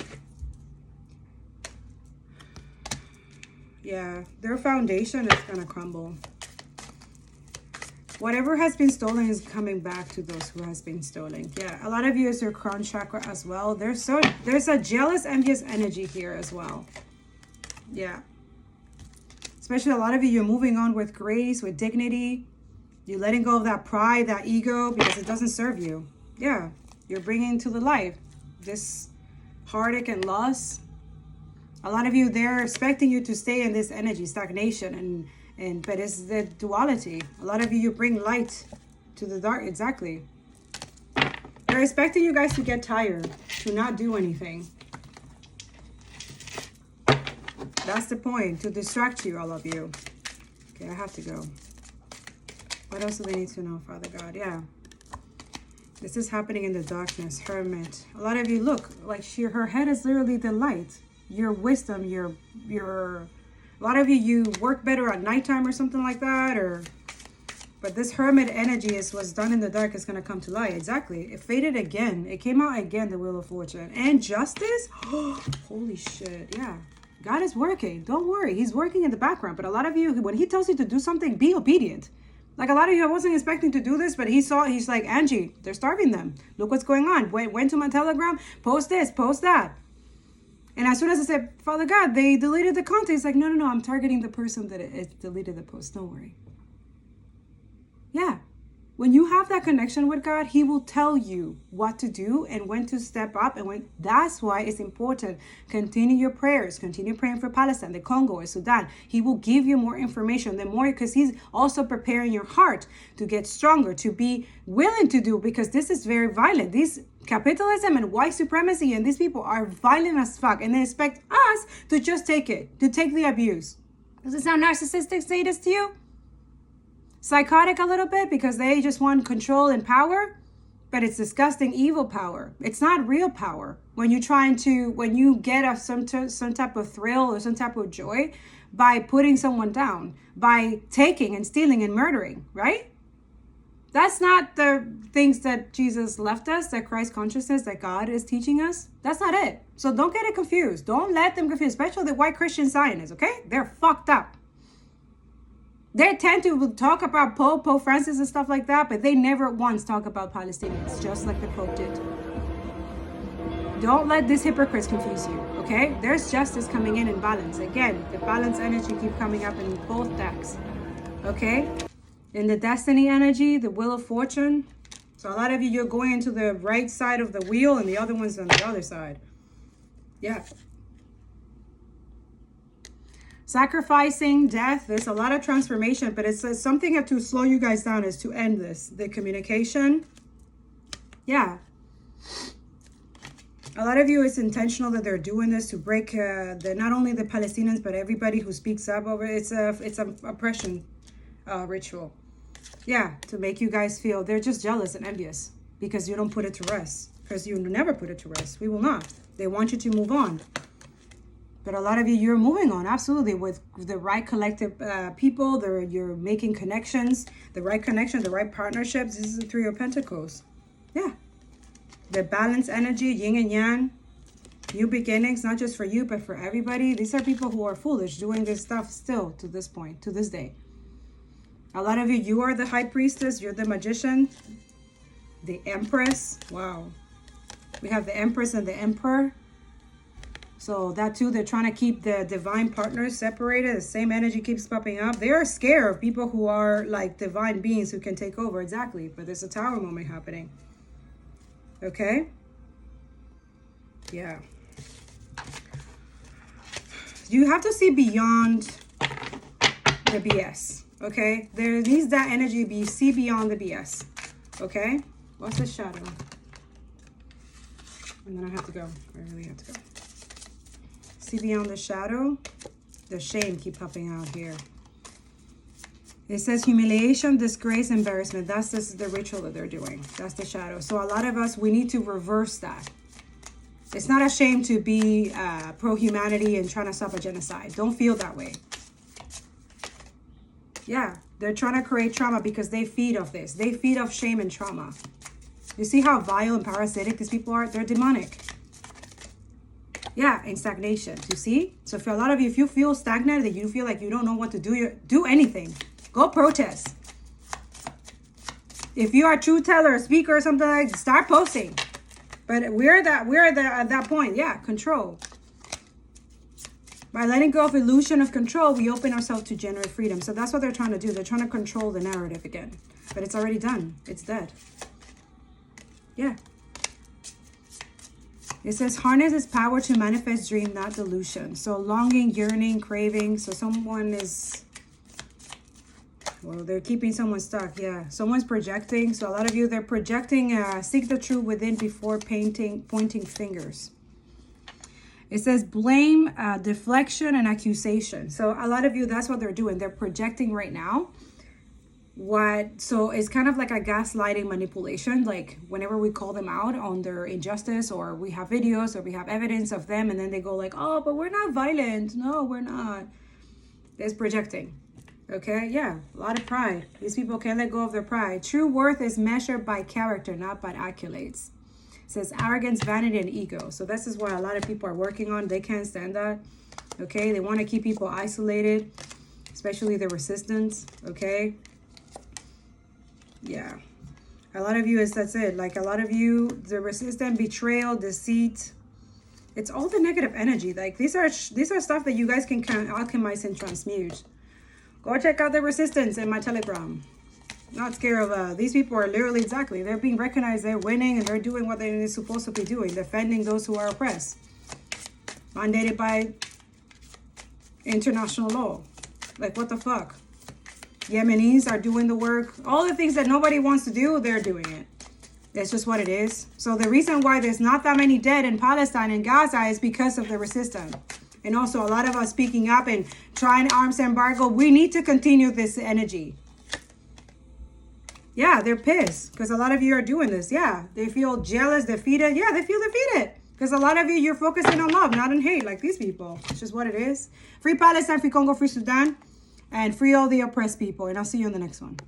Yeah, their foundation is gonna crumble. Whatever has been stolen is coming back to those who has been stolen. Yeah, a lot of you is your crown chakra as well. There's a jealous, envious energy here as well. Yeah. Especially a lot of you, you're moving on with grace, with dignity. You're letting go of that pride, that ego, because it doesn't serve you. Yeah, you're bringing to the light this heartache and loss. A lot of you, they're expecting you to stay in this energy, stagnation, but it's the duality. A lot of you, you bring light to the dark. Exactly. They're expecting you guys to get tired, to not do anything. That's the point, to distract you, all of you. Okay, I have to go. What else do they need to know, Father God? Yeah. This is happening in the darkness, hermit. A lot of you, look, like her head is literally the light. Your wisdom, your a lot of you, you work better at nighttime or something like that, but this hermit energy is what's done in the dark is going to come to light. Exactly. It faded again. It came out again, the Wheel of Fortune. And justice? Holy shit. Yeah. God is working. Don't worry. He's working in the background. But a lot of you, when he tells you to do something, be obedient. Like a lot of you, I wasn't expecting to do this, but he's like, Angie, they're starving them. Look what's going on. Went to my Telegram, post this, post that. And as soon as I said, Father God, they deleted the content. It's like, no, I'm targeting the person that it deleted the post. Don't worry. Yeah. When you have that connection with God, he will tell you what to do and when to step up. And that's why it's important. Continue your prayers. Continue praying for Palestine, the Congo, or Sudan. He will give you more information. The more, because he's also preparing your heart to get stronger, to be willing to do, because this is very violent. These capitalism and white supremacy and these people are violent as fuck. And they expect us to just take it, to take the abuse. Does it sound narcissistic, sadist to you? Psychotic a little bit because they just want control and power, but it's disgusting evil power. It's not real power. When you get some type of thrill or some type of joy by putting someone down, by taking and stealing and murdering, right? That's not the things that Jesus left us, that Christ consciousness, that God is teaching us. That's not it. So don't get it confused. Don't let them confuse, especially the white Christian Zionists, okay? They're fucked up. They tend to talk about Pope Francis and stuff like that, but they never once talk about Palestinians, just like the Pope did. Don't let these hypocrites confuse you, okay? There's justice coming in balance. Again, the balance energy keep coming up in both decks, okay? In the destiny energy, the Wheel of Fortune. So a lot of you, you're going into the right side of the wheel and the other one's on the other side. Yeah. Sacrificing, death, there's a lot of transformation, but it's something to slow you guys down is to end this. The communication. Yeah. A lot of you, it's intentional that they're doing this to break not only the Palestinians, but everybody who speaks up over it. It's an oppression ritual. Yeah, to make you guys feel they're just jealous and envious because you don't put it to rest. Because you never put it to rest. We will not. They want you to move on. But a lot of you, you're moving on, absolutely, with the right collective people. You're making connections, the right connection, the right partnerships. This is the Three of Pentacles. Yeah. The balance energy, yin and yang, new beginnings, not just for you, but for everybody. These are people who are foolish doing this stuff still to this point, to this day. A lot of you, you are the high priestess. You're the magician, the empress. Wow. We have the empress and the emperor. So that too, they're trying to keep the divine partners separated. The same energy keeps popping up. They are scared of people who are like divine beings who can take over. Exactly. But there's a tower moment happening. Okay. Yeah. You have to see beyond the BS. Okay, there needs that energy to be see beyond the BS. Okay, what's the shadow? And then I have to go. I really have to go. See beyond the shadow. The shame keep popping out here. It says humiliation, disgrace, embarrassment. This is the ritual that they're doing. That's the shadow. So a lot of us, we need to reverse that. It's not a shame to be pro-humanity and trying to stop a genocide. Don't feel that way. Yeah, they're trying to create trauma because they feed off this. They feed off shame and trauma. You see how vile and parasitic these people are? They're demonic. Yeah, and stagnation. You see? So for a lot of you, if you feel stagnant, that you feel like you don't know what to do anything. Go protest. If you are a truth teller, a speaker, or something like that, start posting. But we're at that point. Yeah, control. By letting go of illusion of control, we open ourselves to generate freedom. So that's what they're trying to do. They're trying to control the narrative again. But it's already done. It's dead. Yeah. It says harness its power to manifest dream, not delusion. So longing, yearning, craving. So someone is... Well, they're keeping someone stuck. Yeah. Someone's projecting. So a lot of you, they're projecting, seek the truth within before pointing fingers. It says blame, deflection, and accusation. So a lot of you, that's what they're doing. They're projecting right now. So it's kind of like a gaslighting manipulation. Like whenever we call them out on their injustice, or we have videos, or we have evidence of them, and then they go like, oh, but we're not violent. No, we're not. It's projecting. Okay, yeah, a lot of pride. These people can't let go of their pride. True worth is measured by character, not by accolades. It says arrogance, vanity, and ego. So this is what a lot of people are working on. They can't stand that. Okay, they want to keep people isolated, especially the resistance. Okay, yeah, a lot of you that's it. Like a lot of you, the resistance, betrayal, deceit. It's all the negative energy. Like these are stuff that you guys can alchemize and transmute. Go check out the resistance in my Telegram. Not scared of these people are literally exactly. They're being recognized. They're winning and they're doing what they're supposed to be doing. Defending those who are oppressed. Mandated by international law. Like what the fuck? Yemenis are doing the work. All the things that nobody wants to do, they're doing it. That's just what it is. So the reason why there's not that many dead in Palestine and Gaza is because of the resistance. And also a lot of us speaking up and trying arms embargo. We need to continue this energy. Yeah, they're pissed because a lot of you are doing this. Yeah, they feel jealous, defeated. Yeah, they feel defeated because a lot of you, you're focusing on love, not on hate like these people. It's just what it is. Free Palestine, free Congo, free Sudan, and free all the oppressed people. And I'll see you in the next one.